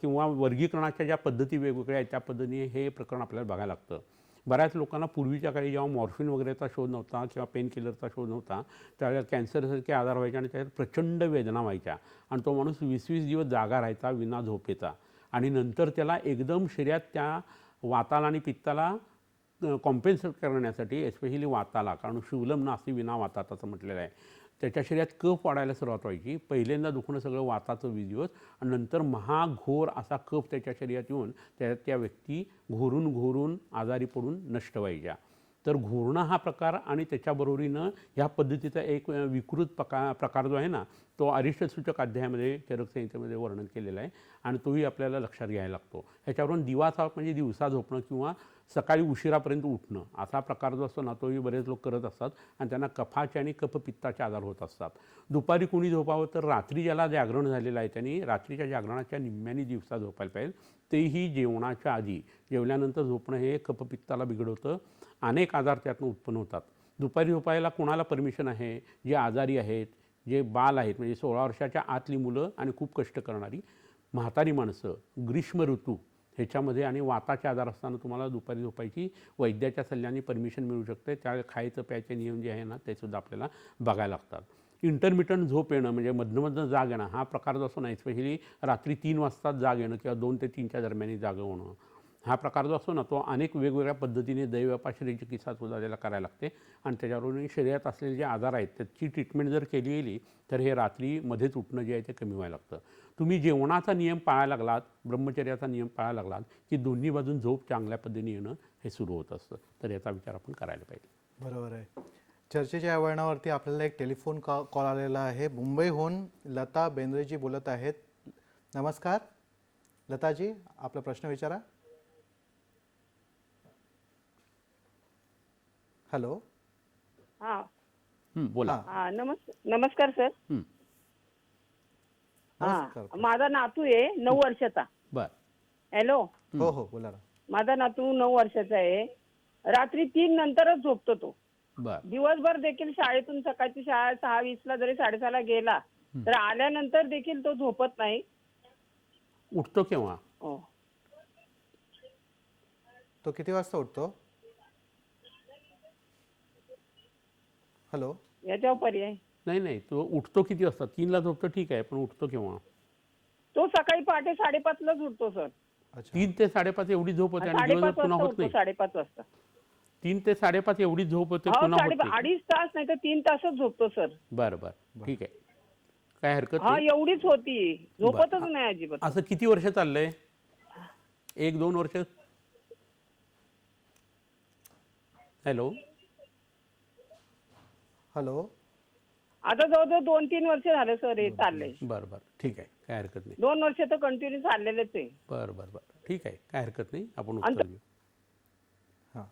किंवा वर्गीकरणाच्या ज्या पद्धती वेगवेगळ्या आहेत त्या पद्धतीने हे प्रकरण आपल्याला बघायला लागतं. बऱ्याच लोकांना पूर्वीच्या काळी जेव्हा मॉर्फिन वगैरेचा शोध नव्हता किंवा पेन किलरचा शोध नव्हता त्यावेळेला कॅन्सरसारखे आजार व्हायचे आणि त्याच्यात प्रचंड वेदना व्हायच्या आणि तो माणूस 20-20 दिवस जागा राहायचा विना झोपेचा आणि नंतर त्याला एकदम शरीरात त्या वाताला आणि पित्ताला कॉम्पेन्सेट करण्यासाठी एस्पेशली वाताला कारण शिवलम नास्ती विना वातात असं म्हटलेलं आहे त्याच्या शरीरात कफ वाढायला सुरुवात व्हायची. पहिल्यांदा दुखणं सगळं वाताचं 20 दिवस आणि नंतर महाघोर असा कफ त्याच्या शरीरात येऊन त्या व्यक्ती घोरून आजारी पडून नष्ट व्हायच्या. तर घोरणं हा प्रकार आणि त्याच्याबरोबरीनं ह्या पद्धतीचा एक विकृत प्रकार जो आहे ना तो अरिष्टसूचक अध्यायामध्ये चरक संहितेमध्ये वर्णन केलेला आहे आणि तोही आपल्याला लक्षात घ्यायला लागतो. ह्याच्यावरून दिवासा म्हणजे दिवसा झोपणं किंवा सकाळी उशिरापर्यंत उठणं असा प्रकार जो असतो ना तोही बरेच लोक करत असतात आणि त्यांना कफाचे आणि कफपित्ताचे आजार होत असतात. दुपारी कोणी झोपावं तर रात्री ज्याला जागरण झालेलं आहे त्यांनी रात्रीच्या जागरणाच्या निम्म्याने दिवसा झोपायला पाहिजे. तेही जेवणाच्या आधी. जेवल्यानंतर झोपणं हे कफपित्ताला बिघडवतं. अनेक आजार त्यातून उत्पन्न होतात. दुपारी झोपायला कोणाला परमिशन आहे? जे आजारी आहेत, जे बाल आहेत म्हणजे 16 वर्षाच्या आतली मुलं आणि खूप कष्ट करणारी म्हातारी माणसं, ग्रीष्म ऋतू ह्याच्यामध्ये आणि वाताचे आजार असताना तुम्हाला दुपारी झोपायची वैद्याच्या सल्ल्याने परमिशन मिळू शकते. त्या खायचं प्यायचे नियम जे आहे ना ते सुद्धा आपल्याला बघायला लागतात. इंटरमिटंट झोप येणं म्हणजे मधनं जाग येणं हा प्रकार जो असतो ना, स्पेशली रात्री 3 वाजता जाग येणं किंवा 2 ते 3च्या दरम्यान जाग होणं, हा प्रकार जो असतो ना, तो अनेक वेगवेगळ्या पद्धतीने दैवपाश्री चिकित्सासुद्धा त्याला करायला लागते. आणि त्याच्यावरून शरीरात असलेले जे आजार आहेत त्याची ट्रीटमेंट जर केली गेली तर हे रात्री मध्येच उठणं जे आहे ते कमी व्हायला लागतं. तुम्ही जेवणाचा नियम पाळायला लागलात, ब्रह्मचर्याचा नियम पाळायला लागलात की दोन्ही बाजून झोप चांगल्या पद्धतीने येणं हे सुरू होत असतं. तर याचा विचार आपण करायला पाहिजे. बरोबर आहे. चर्चेच्या या वळणावरती आपल्याला एक टेलिफोन कॉल आलेला आहे. मुंबईहून लता बेंद्रेजी बोलत आहेत. नमस्कार लताजी, आपला प्रश्न विचारा. हॅलो. हा बोला. हा नमस्कार सर. नमस्कार. हा माझा नातू आहे 9 वर्षाचा. बर. हॅलो. हो हो बोला ना. माझा नातू 9 वर्षाचा आहे. रात्री 3 नंतरच झोपतो तो. बर. दिवसभर देखील शाळेतून सकाळची शाळा 6:20 जरी 6:30 गेला तर आल्यानंतर देखील तो झोपत नाही. उठतो केव्हा? हो. तो किती वाजता उठतो? हॅलो. याच्यावर पर्याय नाही, तो उठतो किती वाजता? 3ला झोपतो ठीक आहे, पण उठतो केव्हा? तो सकाळी पहाटे 5:30 उठतो सर. अच्छा. 3 ते 5:30 एवढी झोप होते आणि 5:30 दिवसभर पुन्हा वाजता होत उठतो. नाही. 5:30 वाजता. 3 ते 5:30 एवढी झोप होते, हो, पुन्हा होत नाही. 2.5 तास नाही तर 3 तासच झोपतो सर. बरं ठीक आहे, काय हरकत हा नाही. एवढीच होती, झोपतच नाही अजिबात. असं किती वर्ष चाललंय? 1-2 वर्ष? हॅलो. हॅलो. आता जवळजवळ 2-3 वर्ष झाले सर हे चाललंय. बरं ठीक आहे, काय हरकत नाही. 2 वर्ष तर कंटिन्यू चाललेलेच आहे. बरं ठीक आहे, काय हरकत नाही, आपण उत्तर देऊ. हां.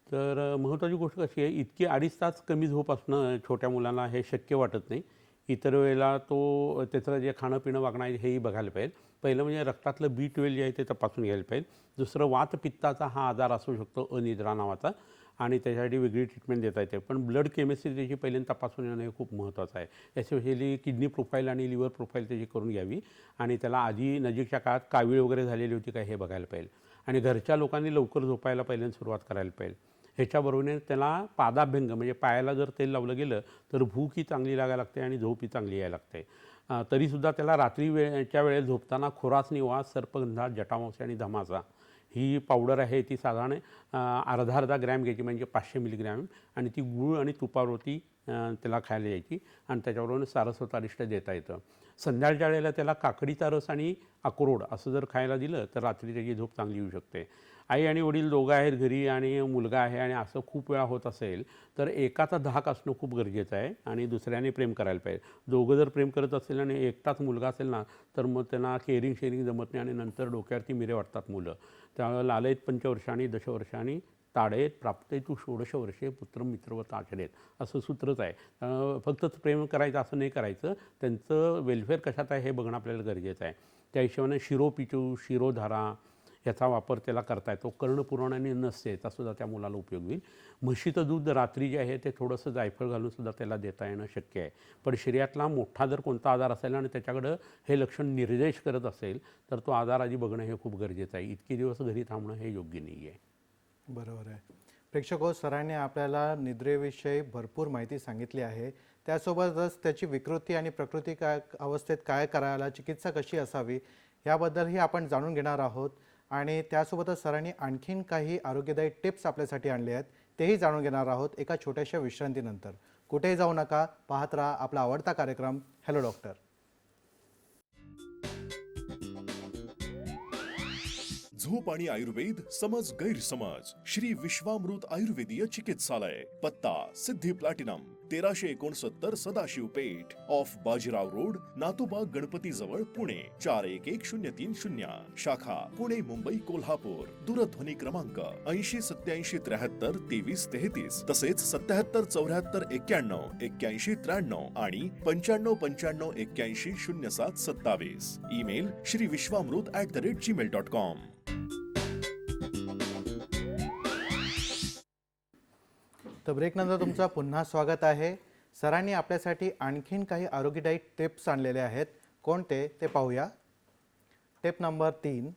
तर महत्त्वाची गोष्ट कशी आहे, इतकी 2.5 तास कमी झोप असणं छोट्या मुलांना हे शक्य वाटत नाही. इतर वेळेला तो त्याचं जे खाणं पिणं वागणं आहे हेही बघायला पाहिजे. पहिलं म्हणजे रक्तातलं B12 जे आहे ते तपासून घ्यायला पाहिजे. दुसरं वातपित्ताचा हा आजार असू शकतो अनिद्रा नावाचा, आणि त्याच्यासाठी वेगळी ट्रीटमेंट देता येते. पण ब्लड केमिस्ट्री त्याची पहिल्यांदा तपासून येणं हे खूप महत्त्वाचं आहे. एस्पेशली किडनी प्रोफाईल आणि लिव्हर प्रोफाईल त्याची करून घ्यावी, आणि त्याला आधी नजीकच्या काळात कावीळ वगैरे झालेली होती का हे बघायला पाहिजे. आणि घरच्या लोकांनी लवकर झोपायला पहिल्यांदा सुरुवात करायला पाहिजे. ह्याच्याबरोबरीने त्याला पादाभ्यंग म्हणजे पायाला जर तेल लावलं गेलं तर भूक ही चांगली लागायला लागते आणि झोप ही चांगली यायला लागते. तरीसुद्धा त्याला रात्री वेळेच्या वेळेस झोपताना खोरासनी वास, सर्पगंधा, जटामांसी आणि धमासा ही पावडर आहे ती साधारण अर्धा ग्रॅम घ्यायची, म्हणजे 500 मिलीग्रॅम, आणि ती गूळ आणि तुपावरती त्याला खायला द्यायची, आणि त्याच्यावरून सारस्वत अरिष्ट देता येतं. संध्याकाळच्या वेळेला त्याला काकडीचा रस आणि अक्रोड असं जर खायला दिलं तर रात्री त्याची झोप चांगली येऊ शकते. आई आणि वडील दोघं आहेत घरी आणि मुलगा आहे आणि असं खूप वेळा होत असेल तर एकाचा धाक असणं खूप गरजेचं आहे, आणि दुसऱ्याने प्रेम करायला पाहिजे. दोघं जर प्रेम करत असेल आणि एकटाच मुलगा असेल ना तर मग त्यांना शेअरिंग जमत नाही, आणि नंतर डोक्यावरती मिरे वाटतात मुलं. त्यामुळे लालयत पंचवर्षांनी दशवर्षांनी ताडेत प्राप्ते तू 16 वर्षे पुत्र मित्रवत आचरेत असं सूत्रच आहे. फक्तच प्रेम करायचं असं नाही करायचं, त्यांचं वेलफेअर कशात आहे हे बघणं आपल्याला गरजेचं आहे. त्या हिशोबाने शिरोपिचू, शिरोधारा ह्याचा वापर त्याला करता येतो. कर्णपुराण आणि नसते याचासुद्धा त्या मुलाला उपयोग होईल. म्हशीचं दूध रात्री जे आहे ते थोडंसं जायफळ घालूनसुद्धा त्याला देता येणं शक्य आहे. पण शरीरातला मोठा जर कोणता आजार असेल आणि त्याच्याकडं हे लक्षण निर्देश करत असेल तर तो आजार आधी बघणं हे खूप गरजेचं आहे. इतके दिवस घरी थांबणं हे योग्य नाही आहे. बरोबर आहे. प्रेक्षक सरांनी आपल्याला निद्रेविषयी भरपूर माहिती सांगितली आहे. त्यासोबतच त्याची विकृती आणि प्रकृती काय अवस्थेत काय करायला, चिकित्सा कशी असावी याबद्दलही आपण जाणून घेणार आहोत. आणि त्यासोबतच सरांनी आणखीन काही आरोग्यदायी टिप्स आपल्यासाठी आणले आहेत, तेही जाणून घेणार आहोत एका छोट्याशा विश्रांतीनंतर. कुठेही जाऊ नका, पाहत राहा आपला आवडता कार्यक्रम हॅलो डॉक्टर. झोप आणि आयुर्वेद समज गैरसमज श्री विश्वामृत आयुर्वेदीय चिकित्सालय, पत्ता Siddhi platinum 1369 Sadashiv Peth off Bajirao road, Natoba Ganpati जवळ, पुणे 411030. शाखा पुणे, मुंबई, कोल्हापूर. दूरध्वनी क्रमांक 8087732333 तसेच 7774919193 आणि 9595810727. ईमेल श्रीविश्वामृत@gmail.com. तर ब्रेकनंतर तुमचं पुन्हा स्वागत आहे. सरांनी आपल्यासाठी आणखीन काही आरोग्यदायी टिप्स आणलेले आहेत. कोणते ते पाहूया. Tip number 3.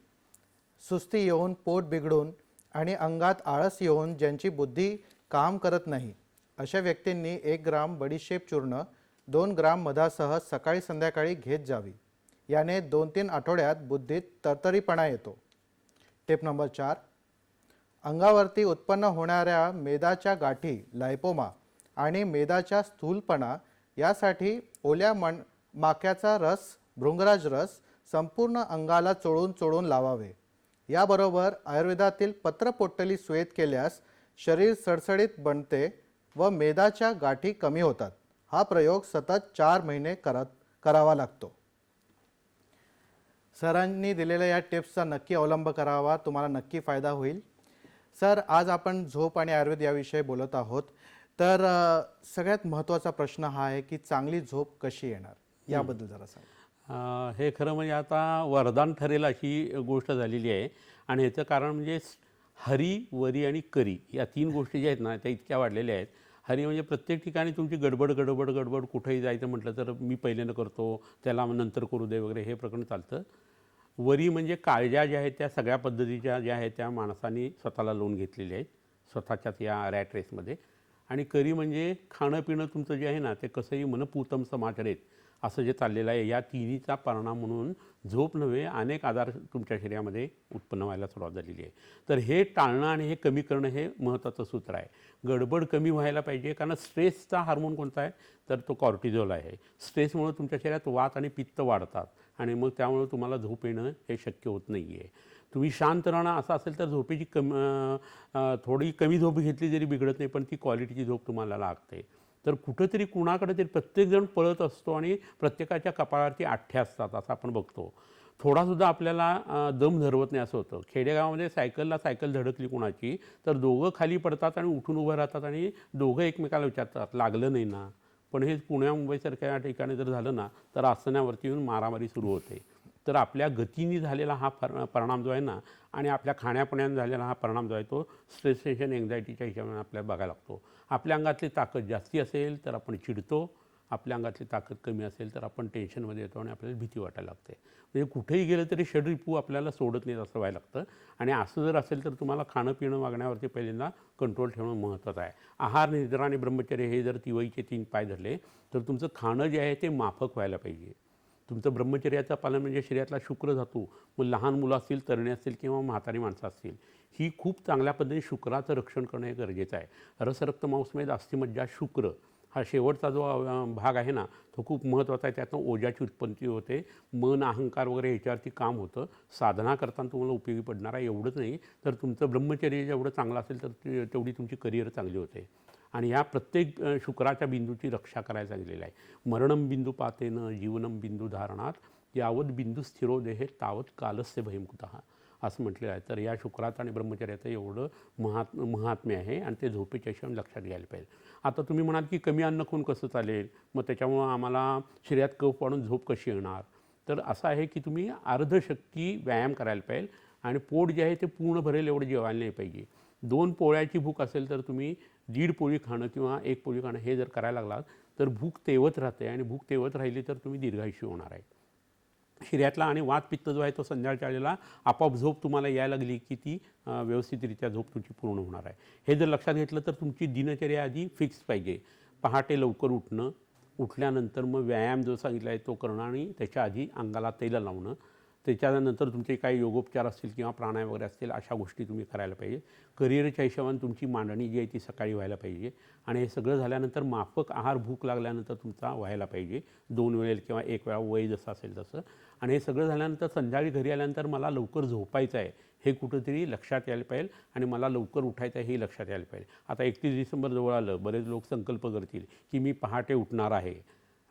सुस्ती येऊन, पोट बिघडून आणि अंगात आळस येऊन ज्यांची बुद्धी काम करत नाही अशा व्यक्तींनी 1 ग्राम बडीशेप चूर्ण 2 ग्राम मधासह सकाळी संध्याकाळी घेत जावी. याने 2-3 आठवड्यात बुद्धीत तरतरीपणा येतो. टिप नंबर 4, अंगावरती उत्पन्न होणाऱ्या मेदाच्या गाठी, लायपोमा आणि मेदाच्या स्थूलपणा यासाठी ओल्या माक्याचा रस, भृंगराज रस संपूर्ण अंगाला चोळून चोळून लावावे. याबरोबर आयुर्वेदातील पत्रपोट्टली सुयेत केल्यास शरीर सडसडीत बनते व मेदाच्या गाठी कमी होतात. हा प्रयोग सतत 4 महिने करावा लागतो. सरांनी दिलेल्या या टिप्सचा नक्की अवलंब करावा, तुम्हाला नक्की फायदा होईल. सर, आज आपण झोप आणि आयुर्वेद याविषयी बोलत आहोत. तर सगळ्यात महत्त्वाचा प्रश्न हा आहे की चांगली झोप कशी येणार, याबद्दल जरा सांगा. हे खरं म्हणजे आता वरदान ठरेल अशी गोष्ट झालेली आहे. आणि ह्याचं कारण म्हणजे हरी, वरी आणि करी या 3 गोष्टी ज्या आहेत ना, त्या इतक्या वाढलेल्या आहेत. हरी म्हणजे प्रत्येक ठिकाणी तुमची गडबड कुठेही जायचं म्हटलं तर मी पहिल्यांदा करतो, त्याला नंतर करू दे वगैरे हे प्रकरण चालतं. वरी म्हणजे काळज्या ज्या आहेत त्या सगळ्या पद्धतीच्या ज्या आहेत त्या माणसांनी स्वतःला लावून घेतलेल्या आहेत स्वतःच्याच या रॅट रेसमध्ये. आणि करी म्हणजे खाणं पिणं तुमचं जे आहे ना ते कसंही मनपूतम समाचरेत असं जे चाललेलं आहे. या तिन्हीचा परिणाम म्हणून झोप नव्हे अनेक आजार तुमच्या शरीरामध्ये उत्पन्न व्हायला सुरुवात झालेली आहे. तर हे टाळणं आणि हे कमी करणं हे महत्त्वाचं सूत्र आहे. गडबड कमी व्हायला पाहिजे, कारण स्ट्रेसचा हार्मोन कोणता आहे तर तो कॉर्टिझोल आहे. स्ट्रेसमुळे तुमच्या शरीरात वात आणि पित्त वाढतात आणि मग त्यामुळे तुम्हाला झोप येणं हे शक्य होत नाही आहे. तुम्ही शांत राहणं असं असेल तर झोपेची थोडी कमी झोप घेतली जरी बिघडत नाही, पण ती क्वालिटीची झोप तुम्हाला लागते. तर कुठंतरी कुणाकडे तरी प्रत्येकजण पळत असतो आणि प्रत्येकाच्या कपाळावरती आठ्या असतात असं आपण बघतो. थोडासुद्धा आपल्याला दम धरवत नाही असं होतं. खेडेगावामध्ये सायकल धडकली कुणाची तर दोघं खाली पडतात आणि उठून उभं राहतात आणि दोघं एकमेकाला विचारतात लागलं नाही ना. पण हे पुण्या मुंबईसारख्या ठिकाणी जर झालं ना तर आसनावरती येऊन मारामारी सुरू होते. तर आपल्या गतीने झालेला हा परिणाम जो आहे ना आणि आपल्या खाण्यापिण्याने झालेला हा परिणाम जो आहे तो स्ट्रेस, टेन्शन, एन्झायटीच्या हिशोबाने आपल्याला बघायला लागतो. आपल्या अंगातली ताकद जास्ती असेल तर आपण चिडतो, आपल्या अंगातली ताकद कमी असेल तर आपण टेन्शनमध्ये येतो आणि आपल्याला भीती वाटायला लागते. म्हणजे कुठेही गेलं तरी षडरिपू आपल्याला सोडत नाहीत असं व्हायला लागतं. आणि असं जर असेल तर तुम्हाला खाणं पिणं वागण्यावरती पहिल्यांदा कंट्रोल ठेवणं महत्त्वाचं आहे. आहार, निद्रा आणि ब्रह्मचर्य हे जर तिवईचे 3 पाय धरले तर तुमचं खाणं जे आहे ते माफक व्हायला पाहिजे. तुमचं ब्रह्मचर्याचं पालन म्हणजे शरीरातला शुक्र धातू, मग लहान मुलं असतील, तरणे असतील किंवा म्हातारी माणसं असतील, ही खूप चांगल्या पद्धतीने शुक्राचं रक्षण करणं हे गरजेचं आहे. रस, रक्त, मांसमेद, अस्थिमज्जा, शुक्र हा शेवटचा जो भाग आहे ना तो खूप महत्त्वाचा आहे. त्यातून ओजाची उत्पत्ती होते, मन, अहंकार वगैरे ह्याच्यावरती काम होतं. साधना करताना तुम्हाला उपयोगी पडणार आहे. एवढंच नाही तर तुमचं ब्रह्मचर्य जेवढं चांगलं असेल तर तेवढी तुमची करिअर चांगली होते. आणि ह्या प्रत्येक शुक्राच्या बिंदूची रक्षा करायला सांगितलेलं आहे. मरणम बिंदू पातेन जीवनम बिंदू धारणात यावत बिंदू स्थिरो देहे तावत कालस्य भयमुक्तः असं म्हटलेलं आहे. तर या शुक्राचं आणि ब्रह्मचर्याचं एवढं महात्म्य आहे आणि ते झोपेच्या हिशोबाने लक्षात घ्यायला पाहिजे. आता तुम्ही म्हणाल की कमी अन्न खाऊन कसं चालेल, मग त्याच्यामुळं आम्हाला शरीरात कफ वाढून झोप कशी येणार. तर असं आहे की तुम्ही अर्धशक्ती व्यायाम करायला पाहिजे आणि पोट जे आहे ते पूर्ण भरेल एवढं जेवायला नाही पाहिजे. 2 पोळ्याची भूक असेल तर तुम्ही 1.5 पोळी खाणं किंवा 1 पोळी खाणं हे जर करायला लागलात तर भूक तेवत राहते आणि भूक तेवत राहिली तर तुम्ही दीर्घायुषी होणार आहे. शरीरातला आणि वात पित्त जो आहे तो संध्याकाळच्या वेळेला आपोआप झोप तुम्हाला यायला लागली की ती व्यवस्थितरित्या झोप तुमची पूर्ण होणार आहे. हे जर लक्षात घेतलं तर तुमची दिनचर्या आधी फिक्स पाहिजे. पहाटे लवकर उठणं, उठल्यानंतर मग व्यायाम जो सांगितला आहे तो करणं आणि त्याच्या आधी अंगाला तेल लावणं, त्याच्यानंतर तुमचे काही योगोपचार असतील किंवा प्राणायाम वगैरे असतील अशा गोष्टी तुम्ही करायला पाहिजे. करिअरच्या हिशोबाने तुमची मांडणी जी आहे ती सकाळी व्हायला पाहिजे आणि हे सगळं झाल्यानंतर माफक आहार भूक लागल्यानंतर तुमचा व्हायला पाहिजे. 2 वेळेला किंवा 1 वेळा वय जसं असेल तसं. आणि हे सगळं झाल्यानंतर संध्याकाळी घरी आल्यानंतर मला लवकर झोपायचं आहे हे कुठंतरी लक्षात यायला पाहिजे आणि मला लवकर उठायचं आहे हे लक्षात यायला पाहिजे. आता 31 डिसेंबर जवळ आलं, बरेच लोक संकल्प करतील की मी पहाटे उठणार आहे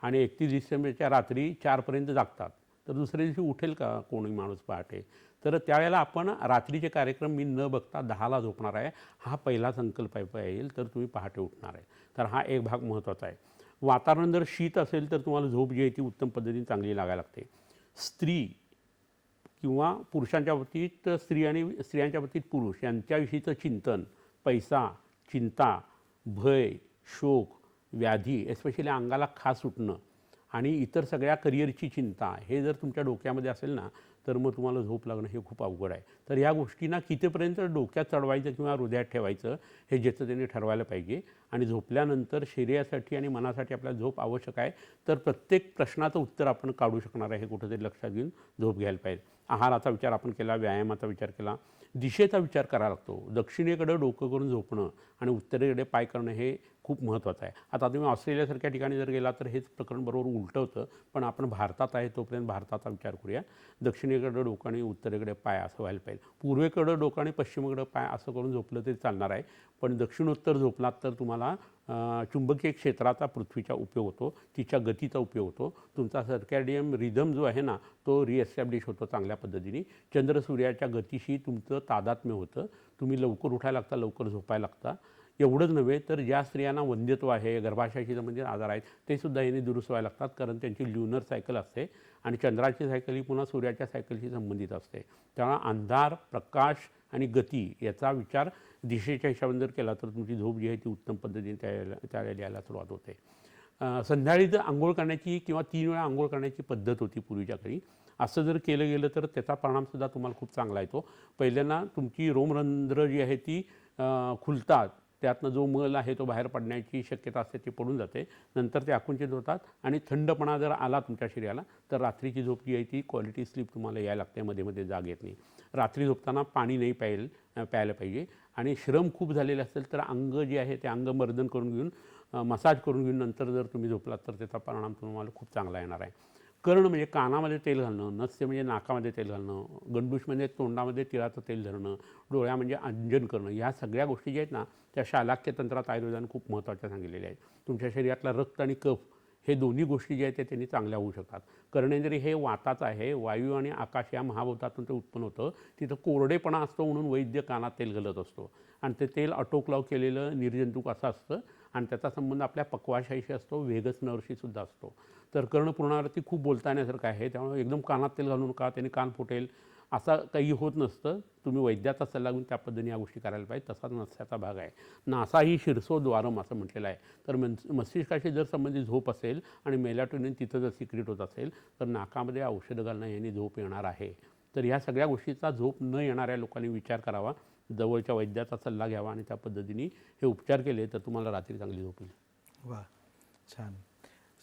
आणि 31 डिसेंबरच्या रात्री 4पर्यंत जागतात तर दुसऱ्या दिवशी उठेल का कोणी माणूस पहाटे. तर त्यावेळेला आपण रात्रीचे कार्यक्रम मी न बघता 10ला झोपणार आहे हा पहिला संकल्प येईल तर तुम्ही पहाटे उठणार आहे. तर हा एक भाग महत्त्वाचा आहे. वातावरण जर शीत असेल तर तुम्हाला झोप जी आहे ती उत्तम पद्धतीने चांगली लागायला लागते. स्त्री किंवा पुरुषांच्या बाबतीत स्त्री आणि स्त्रियांच्या बाबतीत पुरुष यांच्याविषयीचं चिंतन, पैसा, चिंता, भय, शोक, व्याधी, एस्पेशली अंगाला खास सुटणं आणि इतर सगळ्या करिअरची चिंता हे जर तुमच्या डोक्यामध्ये असेल ना, तर मग तुम्हाला झोप लागणं हे खूप अवघड आहे. तर या गोष्टींना कितीपर्यंत डोक्यात चढवायचं किंवा हृदयात ठेवायचं हे ज्याचं त्यांनी ठरवायला पाहिजे. आणि झोपल्यानंतर शरीरासाठी आणि मनासाठी आपल्याला झोप आवश्यक आहे. तर प्रत्येक प्रश्नाचं उत्तर आपण काढू शकणार आहे हे कुठंतरी लक्षात घेऊन झोप घ्यायला पाहिजे. आहाराचा विचार आपण केला, व्यायामाचा विचार केला, दिशेचा विचार करावा लागतो. दक्षिणेकडे डोकं करून झोपणं आणि उत्तरेकडे पाय करणं हे खूप महत्त्वाचं आहे. आता तुम्ही ऑस्ट्रेलियासारख्या ठिकाणी जर गेला तर हेच प्रकरण बरोबर उलटं होतं. पण आपण भारतात आहे तोपर्यंत भारताचा विचार करूया. दक्षिणेकडे डोकं आणि उत्तरेकडे पाय असं व्हायला पाहिजे. पूर्वेकडे डोकं आणि पश्चिमेकडे पाय असं करून झोपलं तरी चालणार आहे. पण दक्षिणोत्तर झोपलात तर तुम्हाला चुंबकीय क्षेत्राचा पृथ्वीचा उपयोग होतो, तिच्या गतीचा उपयोग होतो. तुमचा सर्कॅडियन रिदम जो आहे ना तो रिएस्टॅब्लिश होतो चांगल्या पद्धतीने. चंद्र सूर्याच्या गतीशी तुमचं तादात्म्य होतं. तुम्ही लवकर उठायला लागता, लवकर झोपायला लागता. एवढंच नव्हे तर ज्या स्त्रियांना वंध्यत्व आहे, गर्भाशयाशी संबंधित आजार आहेत ते सुद्धा याने दुरुस्त व्हायला लागतात. कारण त्यांची ल्युनर सायकल असते आणि चंद्राची सायकल ही पुन्हा सूर्याच्या सायकलशी संबंधित असते. त्यामुळे अंधार, प्रकाश आणि गती याचा विचार दिशेच्या हिशोबाने जर केला तर तुमची झोप जी आहे ती उत्तम पद्धतीने त्यावेळेला यायला सुरुवात होते. संध्याकाळी जर आंघोळ करण्याची किंवा 3 वेळा आंघोळ करण्याची पद्धत होती पूर्वीच्या काळी. असं जर केलं गेलं तर त्याचा परिणामसुद्धा तुम्हाला खूप चांगला येतो. पहिल्यांदा तुमची रोमरंध्र जी आहे ती खुलतात, त्यातनं जो मल आहे तो बाहेर पडण्याची शक्यता असते ती पडून जाते. नंतर ते आकुंचित होतात आणि थंडपणा जर आला तुमच्या शरीराला तर रात्रीची झोप जी आहे ती क्वालिटी स्लीप तुम्हाला यायला लागते, मध्ये मध्ये जाग येत नाही. रात्री झोपताना पाणी नाही प्यायला पाहिजे. आणि श्रम खूप झालेले असेल तर अंग जे आहे ते अंग मर्दन करून घेऊन मसाज करून घेऊन नंतर जर तुम्ही झोपलात तर त्याचा परिणाम तुम्हाला खूप चांगला येणार आहे. कर्ण म्हणजे कानामध्ये तेल घालणं, नस्य म्हणजे नाकामध्ये तेल घालणं, गंडूश म्हणजे तोंडामध्ये तिळाचं तेल धरणं, डोळ्या म्हणजे अंजन करणं, ह्या सगळ्या गोष्टी ज्या आहेत ना त्या शालाक्य तंत्रात आयुर्वेदाने खूप महत्त्वाच्या सांगितलेल्या आहेत. तुमच्या शरीरातला रक्त आणि कफ हे दोन्ही गोष्टी ज्या आहेत त्या त्यांनी चांगल्या होऊ शकतात. कर्णेंद्रिय हे वाताचं आहे. वायू आणि आकाश या महाभूतातून ते उत्पन्न होतं. तिथं कोरडेपणा असतो म्हणून वैद्य कानात तेल घालत असतो आणि ते तेल आटोक्लाव केलेलं निर्जंतुक असं असतं आणि त्याचा संबंध आपल्या पक्वाशाहीशी असतो, व्हेगस नर्वशी सुद्धा असतो. तर कर्णपुराणावरती खूप बोलता येण्यासारखं आहे. त्यामुळे एकदम कानात तेल घालू नका, त्याने कान फुटेल असं काही होत नसतं. तुम्ही वैद्याचा सल्ला घेऊन त्या पद्धतीने या गोष्टी करायला पाहिजे. तसाच नस्याचा भाग आहे. नासा ही शिरसोद्वारम असं म्हटलेलं आहे. तर मस्तिष्काशी जर संबंधित झोप असेल आणि मेलाटोनिन तिथं जर सिक्रेट होत असेल तर नाकामध्ये औषधं घालणं याने झोप येणार आहे. तर ह्या सगळ्या गोष्टीचा झोप न येणाऱ्या लोकांनी विचार करावा, जवळच्या वैद्याचा सल्ला घ्यावा आणि त्या पद्धतीने हे उपचार केले तर तुम्हाला रात्री चांगली झोप येईल. वा, छान.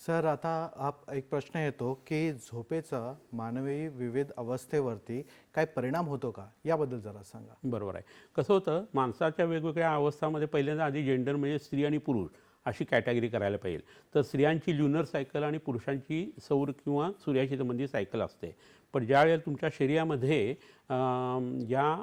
सर, आता एक प्रश्न येतो की झोपेचा मानवी विविध अवस्थेवरती काय परिणाम होतो का, याबद्दल जरा सांगा. बरोबर आहे. कसं होतं, माणसाच्या वेगवेगळ्या अवस्थामध्ये पहिल्यांदा आधी जेंडर म्हणजे स्त्री आणि पुरुष अशी कॅटेगरी करायला पाहिजे. तर स्त्रियांची ल्युनर सायकल आणि पुरुषांची सौर किंवा सूर्याशी संबंधित सायकल असते. पण ज्यावेळेला तुमच्या शरीरामध्ये या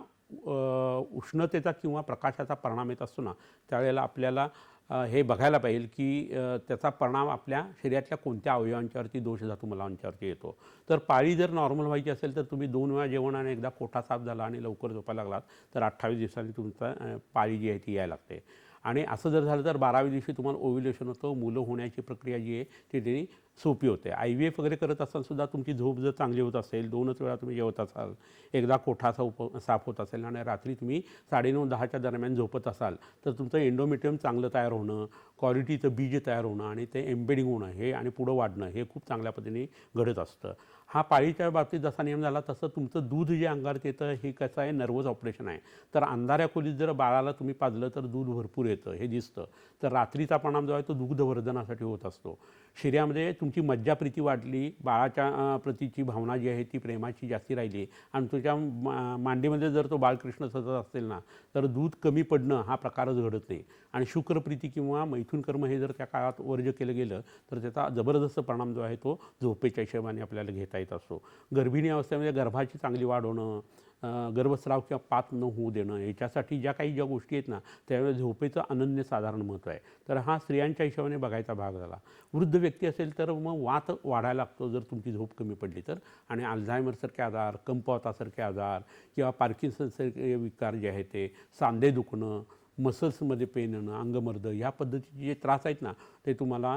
उष्णतेचा किंवा प्रकाशाचा परिणाम येत असतो ना त्यावेळेला आपल्याला हे बघायला पाहिजे की त्याचा परिणाम आपल्या शरीरातल्या कोणत्या अवयवांच्यावरती, दोषधातू मलांच्यावरती येतो. तर पाळी जर नॉर्मल व्हायची असेल तर तुम्ही 2 वेळा जेवण आणि एकदा कोठा साफ झाला आणि लवकर झोपायला लागलात तर 28 दिवसांनी तुमचा पाळी जी आहे ती यायला लागते. आणि असं जर झालं तर 12व्या दिवशी तुम्हाला ओव्ह्युलेशन होतं. मुलं होण्याची प्रक्रिया जी आहे ती त्यांनी सोपी होते. IVF वगैरे करत असतानासुद्धा तुमची झोप जर चांगली होत असेल, 2च वेळा तुम्ही जेवत असाल, एकदा कोठा साफ होत असेल आणि रात्री तुम्ही 9:30-10च्या दरम्यान झोपत असाल तर तुमचं एंडोमेट्रियम चांगलं तयार होणं, क्वालिटीचं बीज तयार होणं आणि ते एम्बेडिंग होणं हे आणि पुढं वाढणं हे खूप चांगल्या पद्धतीने घडत असतं. हा पाळीच्या बाबतीत जसा नियम झाला तसं तुमचं दूध जे अंगात येतं हे कसं आहे, नर्वस ऑपरेशन आहे. तर अंधाऱ्या खोलीत जर बाळाला तुम्ही पाजलं तर दूध भरपूर येतं हे दिसतं. तर रात्रीचा परिणाम जो आहे तो दुग्धवर्धनासाठी होत असतो. शरीरामध्ये तुमची मज्जाप्रीती वाढली, बाळाच्या प्रतीची भावना जी आहे ती प्रेमाची जास्ती राहिली आणि तुझ्या मांडीमध्ये जर तो बाळकृष्ण सतत असेल ना तर दूध कमी पडणं हा प्रकारच घडत नाही. आणि शुक्रप्रीती किंवा मैथून कर्म हे जर त्या काळात वर्ज्य केलं गेलं तर त्याचा जबरदस्त परिणाम जो आहे तो झोपेच्या हिशोबाने आपल्याला घेता येत असतो. गर्भिणी अवस्थेमध्ये गर्भाची चांगली वाढ होणं, गर्भस्राव किंवा पात न होऊ देणं, याच्यासाठी ज्या गोष्टी आहेत ना त्यावेळेस झोपेचं अनन्यसाधारण महत्त्व आहे. तर हा स्त्रियांच्या हिशोबाने बघायचा भाग झाला. वृद्ध व्यक्ती असेल तर मग वात वाढायला लागतो जर तुमची झोप कमी पडली तर. आणि अल्झायमरसारखे आजार, कंपवातासारखे आजार किंवा पार्किन्सनसारखे विकार जे आहेत ते, सांधे दुखणं, मसल्समध्ये पेन येणं, अंगमर्द ह्या पद्धतीचे जे त्रास आहेत ना ते तुम्हाला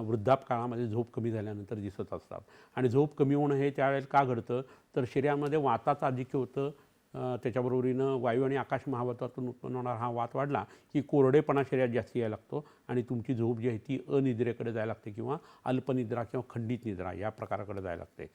वृद्धापकाळामध्ये झोप कमी झाल्यानंतर दिसत असतात. आणि झोप कमी होणं हे त्यावेळेला का घडतं तर शरीरामध्ये वाताचं आधिक्य होतं, त्याच्याबरोबरीनं वायू आणि आकाश महावातातून उत्पन्न होणारा हा वात वाढला की कोरडेपणा शरीरात जास्त यायला लागतो आणि तुमची झोप जी आहे ती अनिद्रेकडे जायला लागते किंवा अल्पनिद्रा किंवा खंडित निद्रा या प्रकाराकडे जायला लागते.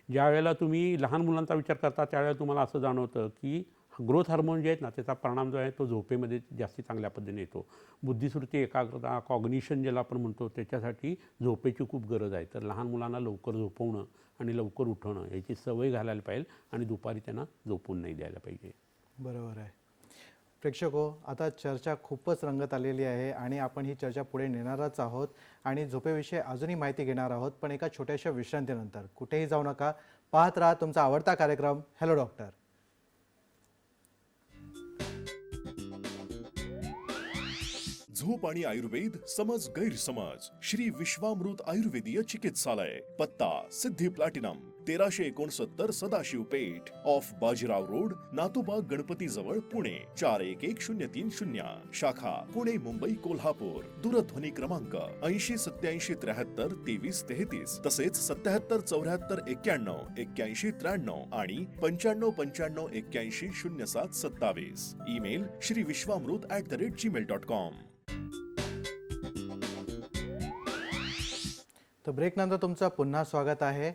ज्या वेळेला तुम्ही लहान मुलांचा विचार करता त्यावेळेला तुम्हाला असं जाणवतं की ग्रोथ हार्मोन जे आहेत ना त्याचा परिणाम जो आहे तो झोपेमध्ये जास्ती चांगल्या पद्धतीने येतो. बुद्धिस्मृती, एकाग्रता, कॉग्निशन ज्याला आपण म्हणतो त्याच्यासाठी झोपेची खूप गरज आहे. तर लहान मुलांना लवकर झोपवणं आणि लवकर उठवणं याची सवय घालायला पाहिजे आणि दुपारी त्यांना झोपून नाही द्यायला पाहिजे. बरोबर आहे. प्रेक्षको, आता चर्चा खूपच रंगत आलेली आहे आणि आपण ही चर्चा पुढे नेणारच आहोत आणि झोपेविषयी अजूनही माहिती घेणार आहोत, पण एका छोट्याशा विश्रांतीनंतर. कुठेही जाऊ नका, पाहत राहा तुमचा आवडता कार्यक्रम हॅलो डॉक्टर. झोप आणि आयुर्वेद समज गैरसमज श्री विश्वामृत आयुर्वेदीय चिकित्सालय, पत्ता Siddhi platinum 1369 Sadashiv Peth off Bajirao road, Natoba Ganpati जवळ, पुणे 411030. शाखा पुणे, मुंबई, कोल्हापूर. दूरध्वनी क्रमांक 8087732333 तसेच 7774919193 आणि 9595810727. Email shriviswamrut@gmail.com. तर ब्रेकनंतर तुमचं पुन्हा स्वागत आहे.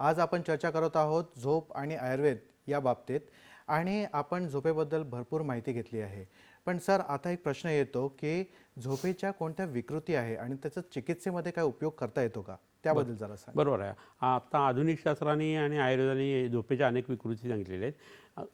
आज आपण चर्चा करत आहोत झोप आणि आयुर्वेद या बाबतीत आणि आपण झोपेबद्दल भरपूर माहिती घेतली आहे. पण सर, आता एक प्रश्न येतो की झोपेच्या कोणत्या विकृती आहे आणि त्याचा चिकित्सेमध्ये काय उपयोग करता येतो का, त्याबद्दल जरा सांगा. बरोबर आहे. आता आधुनिक शास्त्राने आणि आयुर्वेदाने झोपेच्या अनेक विकृती सांगितलेल्या आहेत.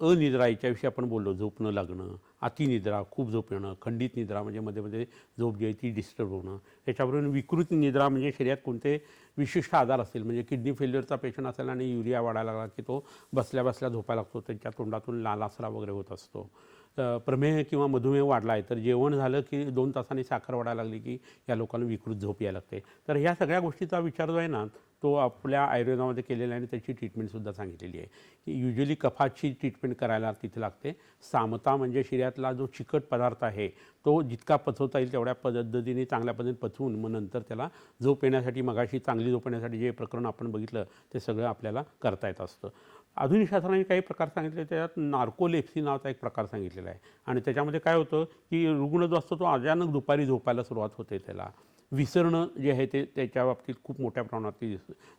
अनिद्रा याच्याविषयी आपण बोललो, झोप न लागणं, अतिनिद्रा, खूप झोप येणं, खंडित निद्रा म्हणजे मध्ये मध्ये झोप जी आहे ती डिस्टर्ब होणं. त्याच्याबरोबर विकृत निद्रा म्हणजे शरीरात कोणते विशिष्ट आजार असतील, म्हणजे किडनी फेल्युअरचा पेशंट असेल आणि युरिया वाढायला लागला की तो बसल्या बसल्या झोपायला लागतो, त्यांच्या तोंडातून लालासरा वगैरे होत असतो. प्रमेह किंवा मधुमेह वाढला आहे तर जेवण झालं की 2 तासांनी साखर वाढायला लागली की या लोकांना विकृत झोप यायला लागते. तर ह्या सगळ्या गोष्टीचा विचार जो आहे ना तो आपल्या आयुर्वेदामध्ये केलेला आहे आणि त्याची ट्रीटमेंटसुद्धा सांगितलेली आहे की युजली कफाची ट्रीटमेंट करायला तिथे लागते. सामता म्हणजे शरीरातला जो चिकट पदार्थ आहे तो जितका पचवता येईल तेवढ्या पद्धतीने चांगल्या पद्धतीने पचवून मग नंतर त्याला झोप येण्यासाठी, मगाशी चांगली झोप येण्यासाठी जे प्रकरण आपण बघितलं ते सगळं आपल्याला करता येत असतं. आधुनिक शास्त्राने काही प्रकार सांगितले, त्याच्यात नार्कोलेप्सी नावाचा एक प्रकार सांगितलेला आहे आणि त्याच्यामध्ये काय होतं की रुग्ण जो असतो तो अचानक दुपारी झोपायला सुरुवात होते, त्याला विसरणं जे आहे ते त्याच्या बाबतीत खूप मोठ्या प्रमाणात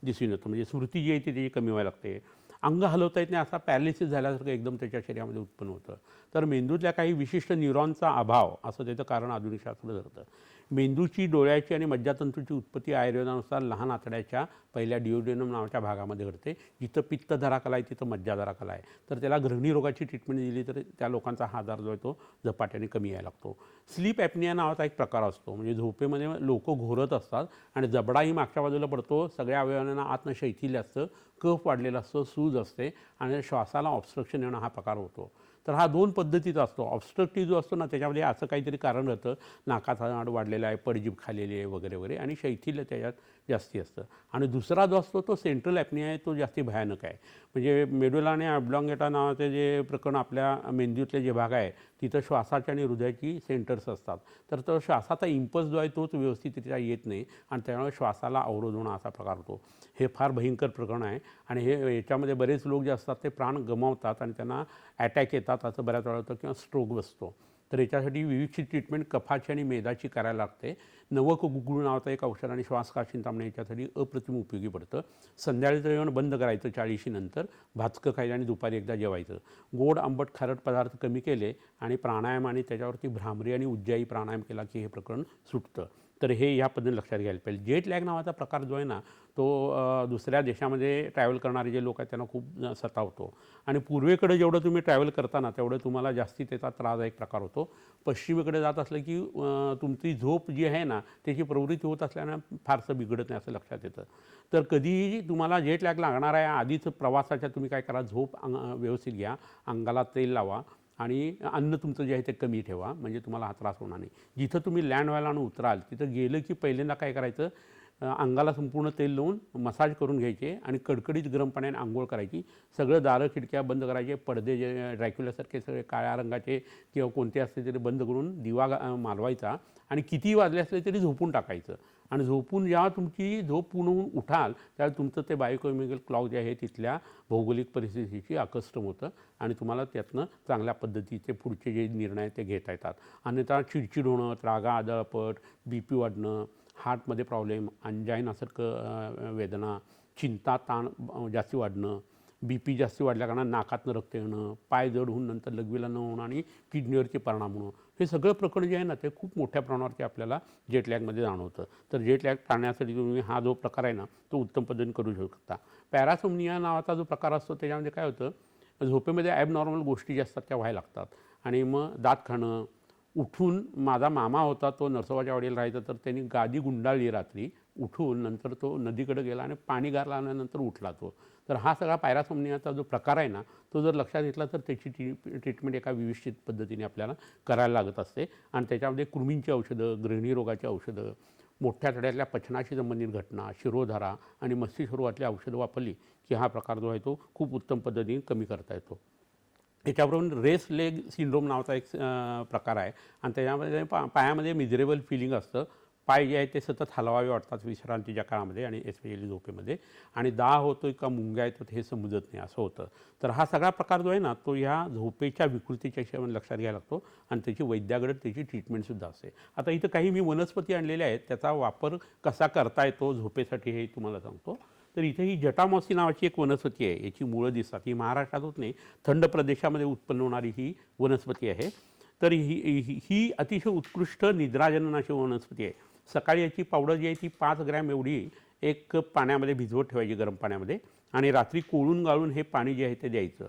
दिसून येतं. म्हणजे स्मृती जी आहे ती त्याची कमी व्हायला लागते, अंग हलवता येत नाही, असा पॅरालिसिस झाल्यासारखं एकदम त्याच्या शरीरामध्ये उत्पन्न होतं. तर मेंदूतल्या काही विशिष्ट न्यूरॉनचा अभाव असं त्याचं कारण आधुनिक शास्त्र धरतं. मेंदूची, डोळ्याची आणि मज्जातंतूची उत्पत्ती आयुर्वेदानुसार लहान आतड्याच्या पहिल्या डिओडेनम नावाच्या भागामध्ये घडते. जिथं पित्त धराकला आहे तिथं मज्जा धराकला आहे. तर त्याला गृहिणी रोगाची ट्रीटमेंट दिली तर त्या लोकांचा हा आजार जो आहे तो झपाट्याने कमी यायला लागतो. स्लीप ॲपनिया नावाचा एक प्रकार असतो, म्हणजे झोपेमध्ये लोक घोरत असतात आणि जबडाही मागच्या बाजूला पडतो, सगळ्या अवयवांना आतनं शैथिल्य असतं, कफ वाढलेला असतो, सूज असते आणि श्वासाला ऑब्स्ट्रक्शन येणं हा प्रकार होतो. तर हा 2 पद्धतीचा असतो. ऑब्स्ट्रक्टिव्ह जो असतो ना त्याच्यामध्ये असं काहीतरी कारण राहतं, नाकाचा नाड वाढलेला आहे, पडजीभ खालेली आहे वगैरे वगैरे आणि शैथिल्य त्याच्यात जास्ती असतं. आणि दुसरा जो असतो तो सेंट्रल ॲपनिया आहे, तो जास्ती भयानक आहे. म्हणजे मेडुला आणि ऑब्लॉंगेटा नावाचे जे प्रकरण आपल्या मेंदूतले जे भाग आहे तिथं श्वासाच्या आणि हृदयाची सेंटर्स असतात. तर तो श्वासाचा इम्पल्स जो आहे तोच व्यवस्थितरित्या येत नाही आणि त्यामुळे श्वासाला अवरोध होणं असा प्रकार होतो. हे फार भयंकर प्रकरण आहे आणि याच्यामध्ये बरेच लोक जे असतात ते प्राण गमावतात आणि त्यांना अटॅक येतात, असं बऱ्याच वेळा होतं, किंवा स्ट्रोक बसतो. तर याच्यासाठी विविध ट्रीटमेंट कफाची आणि मेदाची करायला लागते. नवक गुगळू नावाचं एक औषध आणि श्वास काशिंतामणे याच्यासाठी अप्रतिम उपयोगी पडतं. संध्याकाळचं जेवण बंद करायचं 40 नंतर, भाजकं खायचं आणि दुपारी एकदा जेवायचं. गोड, आंबट, खारट पदार्थ कमी केले आणि प्राणायाम आणि त्याच्यावरती भ्रामरी आणि उज्जाई प्राणायाम केला की हे प्रकरण सुटतं. तर हे या पद्धतीने लक्षात घ्यायला पाहिजे. जेट लॅग नावाचा प्रकार जो आहे ना तो दुसऱ्या देशामध्ये ट्रॅव्हल करणारे जे लोक आहेत त्यांना खूप सतावतो आणि पूर्वेकडे जेवढं तुम्ही ट्रॅव्हल करताना तेवढं तुम्हाला जास्ती त्याचा त्रासदायक प्रकार होतो. पश्चिमेकडे जात असलं की तुमची झोप जी आहे ना त्याची प्रवृत्ती होत असल्यानं फारसं बिघडत नाही असं लक्षात येतं. तर कधीही तुम्हाला जेट लॅग लागणार आहे आधीच प्रवासाच्या तुम्ही काय करा, झोप व्यवस्थित घ्या, अंगाला तेल लावा आणि अन्न तुमचं जे आहे ते कमी ठेवा, म्हणजे तुम्हाला हा त्रास होणार नाही. जिथं तुम्ही लँड व्हायला आणि उतराल तिथं गेलं की पहिल्यांदा काय करायचं, अंगाला संपूर्ण तेल लावून मसाज करून घ्यायचे आणि कडकडीत गरम पाण्याने आंघोळ करायची. सगळं दारं खिडक्या बंद करायचे, पडदे जे ड्रॅक्युलासारखे सगळे काळ्या रंगाचे किंवा कोणते असले तरी बंद करून दिवा मालवायचा आणि किती वाजले असले तरी झोपून टाकायचं आणि झोपून जेव्हा तुमची झोप पूर्ण होऊन उठाल त्यावेळेला तुमचं ते बायोकेमिकल क्लॉक जे आहे तिथल्या भौगोलिक परिस्थितीची आकस्टम होतं आणि तुम्हाला त्यातनं चांगल्या पद्धतीचे पुढचे जे निर्णय ते घेता येतात. अन्यथा चिडचिड होणं, त्रागा, आदळपट, BP वाढणं, हार्टमध्ये प्रॉब्लेम, अंजायनासारखं वेदना, चिंता, ताण जास्ती वाढणं, BP जास्ती वाढल्या कारणाने नाकातनं रक्त येणं, पाय जड होऊन नंतर लघवीला न होणं आणि किडनीवरचे परिणाम होणं, हे सगळं प्रकरण जे आहे ना ते खूप मोठ्या प्रमाणावरती आपल्याला जेट लॅगमध्ये जाणवतं. तर जेट लॅग टाळण्यासाठी तुम्ही हा जो प्रकार आहे ना तो उत्तम पद्धतीने करू शकता. पॅरासोमनिया नावाचा जो प्रकार असतो त्याच्यामध्ये काय होतं, झोपेमध्ये ॲबनॉर्मल गोष्टी ज्या असतात त्या व्हायला लागतात आणि मग दात खाणं, उठून माझा मामा होता तो नरसोबाच्या वाडीला राहायचा, तर त्यांनी गादी गुंडाळली रात्री, उठून नंतर तो नदीकडे गेला आणि पाणी गार लावल्यानंतर उठला तो. तर हा सगळा पॅरासोमनियाचा जो प्रकार आहे ना तो जर लक्षात घेतला तर त्याची ट्रीटमेंट एका व्यवस्थित पद्धतीने आपल्याला करायला लागत असते. आणि त्याच्यामध्ये कृमींची औषधं, गृहिणी रोगाची औषधं, मोठ्या तड्यातल्या पचनाशी संबंधित घटना, शिरोधारा आणि मस्तिष्क रोगातली औषधं वापरली की हा प्रकार जो आहे तो खूप उत्तम पद्धतीने कमी करता येतो. याच्याबरोबर रेस्ट लेग सिंड्रोम नावाचा एक प्रकार आहे आणि त्याच्यामध्ये पायामध्ये मिजरेबल फिलिंग असतं. पाय जे आहेत ते सतत हलवावे वाटतात विश्रांतीच्या काळामध्ये आणि एस्पेशली झोपेमध्ये, आणि दाह होतो का मुंग्या येतात हे समजत नाही असं होतं. तर हा सगळा प्रकार जो आहे ना तो ह्या झोपेच्या विकृतीच्या हिशोबाने लक्षात घ्यायला लागतो आणि त्याची वैद्याकडे त्याची ट्रीटमेंटसुद्धा असते. आता इथं काही मी वनस्पती आणलेल्या आहेत, त्याचा वापर कसा करता येतो झोपेसाठी हे तुम्हाला सांगतो. तर इथे ही जटामॉसी नावाची एक वनस्पती आहे, याची मुळं दिसतात. ही महाराष्ट्रात होत नाही, थंड प्रदेशामध्ये उत्पन्न होणारी ही वनस्पती आहे. तर ही अतिशय उत्कृष्ट निद्राजननाची वनस्पती आहे. सकाळी याची पावडर जी आहे ती 5 ग्रॅम एवढी एक कप पाण्यामध्ये भिजवत ठेवायची गरम पाण्यामध्ये आणि रात्री कोळून गाळून हे पाणी जे आहे ते द्यायचं.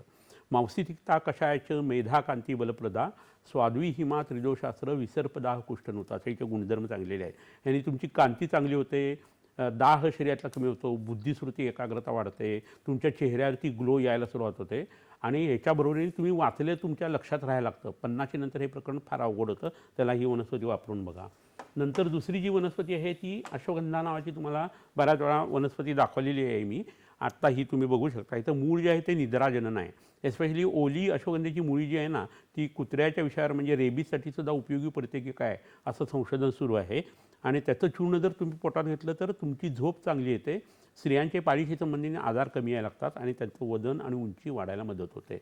मांसी तिक्ता कषायाचं मेधा कांती बलप्रदा स्वाद्वी हिमा त्रिदोषास्त्र विसर्पदाह कुष्ठनुता असे याचे गुणधर्म चांगलेले आहेत. यांनी तुमची कांती चांगली होते, दाह शरीरातला कमी होतो, बुद्धिस्मृती एकाग्रता वाढते, तुमच्या चेहऱ्यावरती ग्लो यायला सुरुवात होते आणि याच्याबरोबरीने तुम्ही वाचले तुमच्या लक्षात राहायला लागतं. 50 नंतर हे प्रकरण फार अवघड होतं, त्याला ही वनस्पती वापरून बघा. नंतर दुसरी जी वनस्पती आहे ती अश्वगंधा नावाची तुम्हाला बऱ्याच वेळा वनस्पती दाखवलेली आहे मी. आत्ता ही तुम्ही बघू शकता. इथं मूळ जे आहे ते निद्राजनन आहे. एस्पेशली ओली अश्वगंधेची मुळी जी आहे ना ती कुत्र्याच्या विषयावर म्हणजे रेबीजसाठी सुद्धा उपयोगी पडते की काय असं संशोधन सुरू आहे आणि त्याचं चूर्ण जर तुम्ही पोटात घेतलं तर तुमची झोप चांगली येते, स्त्रियांचे पाळीशी संबंधित आजार कमी यायला लागतात आणि त्यांचं वजन आणि उंची वाढायला मदत होते.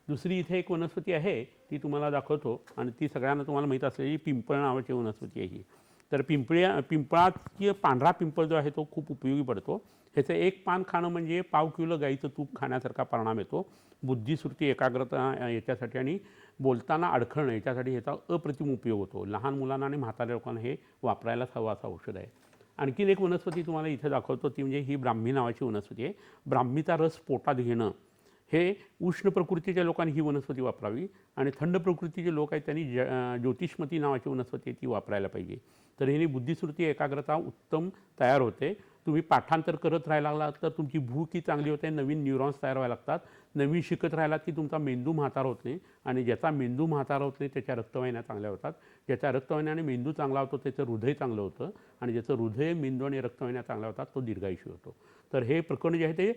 दुसरी इथे एक वनस्पती आहे ती तुम्हाला दाखवतो आणि ती सगळ्यांना तुम्हाला माहीत असलेली पिंपळ नावाची वनस्पती आहे ही. तर पिंपळाची पांढरा पिंपळ जो आहे तो खूप उपयोगी पडतो. ह्याचं एक पान खाणं म्हणजे पाव किलो गाईचं तूप खाण्यासारखा परिणाम येतो. बुद्धिस्मृती एकाग्रता याच्यासाठी आणि बोलताना अडखळणं याच्यासाठी ह्याचा अप्रतिम उपयोग होतो. लहान मुलांना आणि म्हाताऱ्या लोकांना हे वापरायलाच हवं असं औषध आहे. आणखीन एक वनस्पती तुम्हाला इथे दाखवतो ती म्हणजे ही ब्राह्मी नावाची वनस्पती आहे. ब्राह्मीचा रस पोटात घेणं हे उष्ण प्रकृतीच्या लोकांनी ही वनस्पती वापरावी आणि थंड प्रकृतीचे लोक आहेत त्यांनी ज्योतिष्मती नावाची वनस्पती ती वापरायला पाहिजे. तर ह्याने बुद्धिस्मृती एकाग्रता उत्तम तयार होते. तुम्ही पाठांतर करत राहायला लागलात तर तुमची भूक ही चांगली होते, नवीन न्यूरॉन्स तयार व्हायला लागतात. नवीन शिकत राहिलात की तुमचा मेंदू म्हातारा होत नाही आणि ज्याचा मेंदू म्हातारा होत नाही त्याच्या रक्तवाहिन्या चांगल्या होतात. ज्याच्या रक्तवाहिन्या आणि मेंदू चांगला होतो त्याचं हृदय चांगलं होतं आणि ज्याचं हृदय, मेंदू आणि रक्तवाहिन्या चांगल्या होतात तो दीर्घायुषी होतो. तर हे प्रकरण जे आहे ते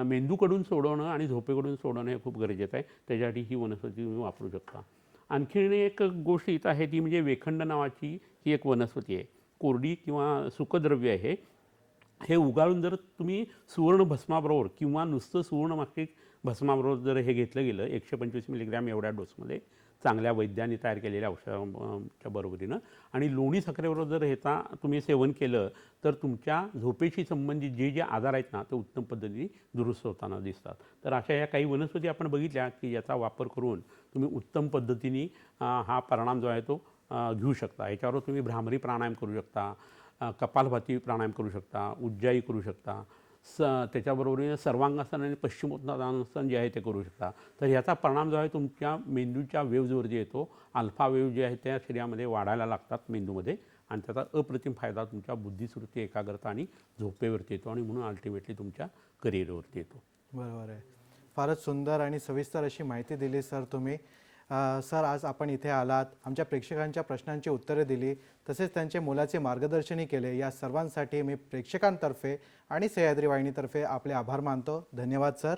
मेंदूकडून सोडवणं आणि झोपेकडून सोडवणं हे खूप गरजेचं आहे. त्याच्यासाठी ही वनस्पती तुम्ही वापरू शकता. आणखीन एक गोष्ट इथं आहे ती म्हणजे वेखंड नावाची ही एक वनस्पती आहे. कोरडी किंवा सुखद्रव्य आहे. हे उगाळून जर तुम्ही सुवर्ण भस्माबरोबर किंवा नुसतं सुवर्णमासिक भस्माबरोबर जर हे घेतलं गेलं 125 मिलीग्रॅम एवढ्या डोसमध्ये चांगल्या वैद्यांनी तयार केलेल्या औषधाच्या बरोबरीनं आणि लोणी साखरेबरोबर जर ह्याचा तुम्ही सेवन केलं तर तुमच्या झोपेशी संबंधित जे जे आजार आहेत ना ते उत्तम पद्धतीने दुरुस्त होताना दिसतात. तर अशा या काही वनस्पती आपण बघितल्या की याचा वापर करून तुम्ही उत्तम पद्धतीने हा परिणाम जो आहे तो घेऊ शकता. याच्यावर तुम्ही भ्रामरी प्राणायाम करू शकता, कपालभाती प्राणायाम करू शकता, उज्जाई करू शकता, त्याच्याबरोबर सर्वांगासन आणि पश्चिमोत्तानासन जे आहे ते करू शकता. तर ह्याचा परिणाम जो आहे तुमच्या मेंदूच्या वेव्हजवरती येतो. अल्फा वेव्ह जे आहे त्या शरीरामध्ये वाढायला लागतात मेंदूमध्ये आणि त्याचा अप्रतिम फायदा तुमच्या बुद्धिस्मृती एकाग्रता आणि झोपेवरती येतो आणि म्हणून अल्टिमेटली तुमच्या करिअरवरती येतो. बरोबर आहे. फारच सुंदर आणि सविस्तर अशी माहिती दिली सर तुम्ही. सर आज आपण इथे आलात, आमच्या प्रेक्षकांच्या प्रश्नांची उत्तरे दिली, तसेच त्यांचे मोलाचे मार्गदर्शनही केले. या सर्वांसाठी मी प्रेक्षकांतर्फे आणि सह्याद्री वाहिनीतर्फे आपले आभार मानतो. धन्यवाद सर.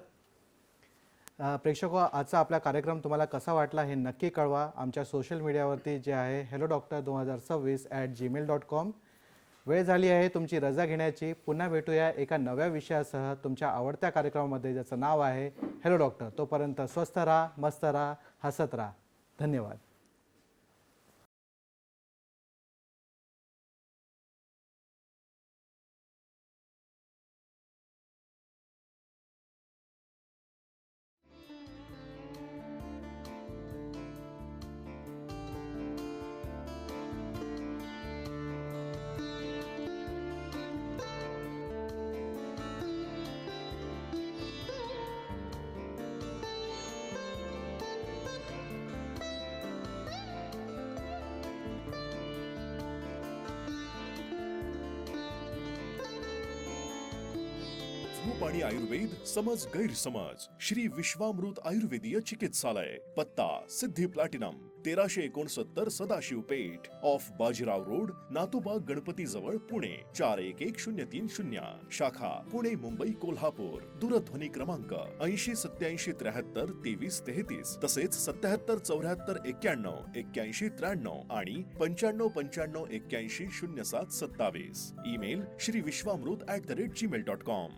प्रेक्षको, आजचा आपला कार्यक्रम तुम्हाला कसा वाटला हे नक्की कळवा. आमच्या सोशल मीडियावरती जे आहे hello doctor2026@gmail.com वेळ झाली आहे तुमची रजा घेण्याची. पुन्हा भेटूया एका नव्या विषयासह तुमच्या आवडत्या कार्यक्रमामध्ये, ज्याचं नाव आहे हॅलो डॉक्टर. तोपर्यंत स्वस्थ राहा, मस्त राहा, हसत राहा. धन्यवाद. झोप आणि आयुर्वेद समज गैरसमज श्री विश्वामृत आयुर्वेदीय चिकित्सालय. पत्ता Siddhi platinum 1369 Sadashiv Peth off Bajirao road, Natoba Ganpati जवळ, पुणे 411030. शाखा पुणे, मुंबई, कोल्हापूर. दूरध्वनी क्रमांक 8087732333 तसेच 7774919193 आणि 9595910727. ईमेल श्रीविश्वामृत@gmail.com.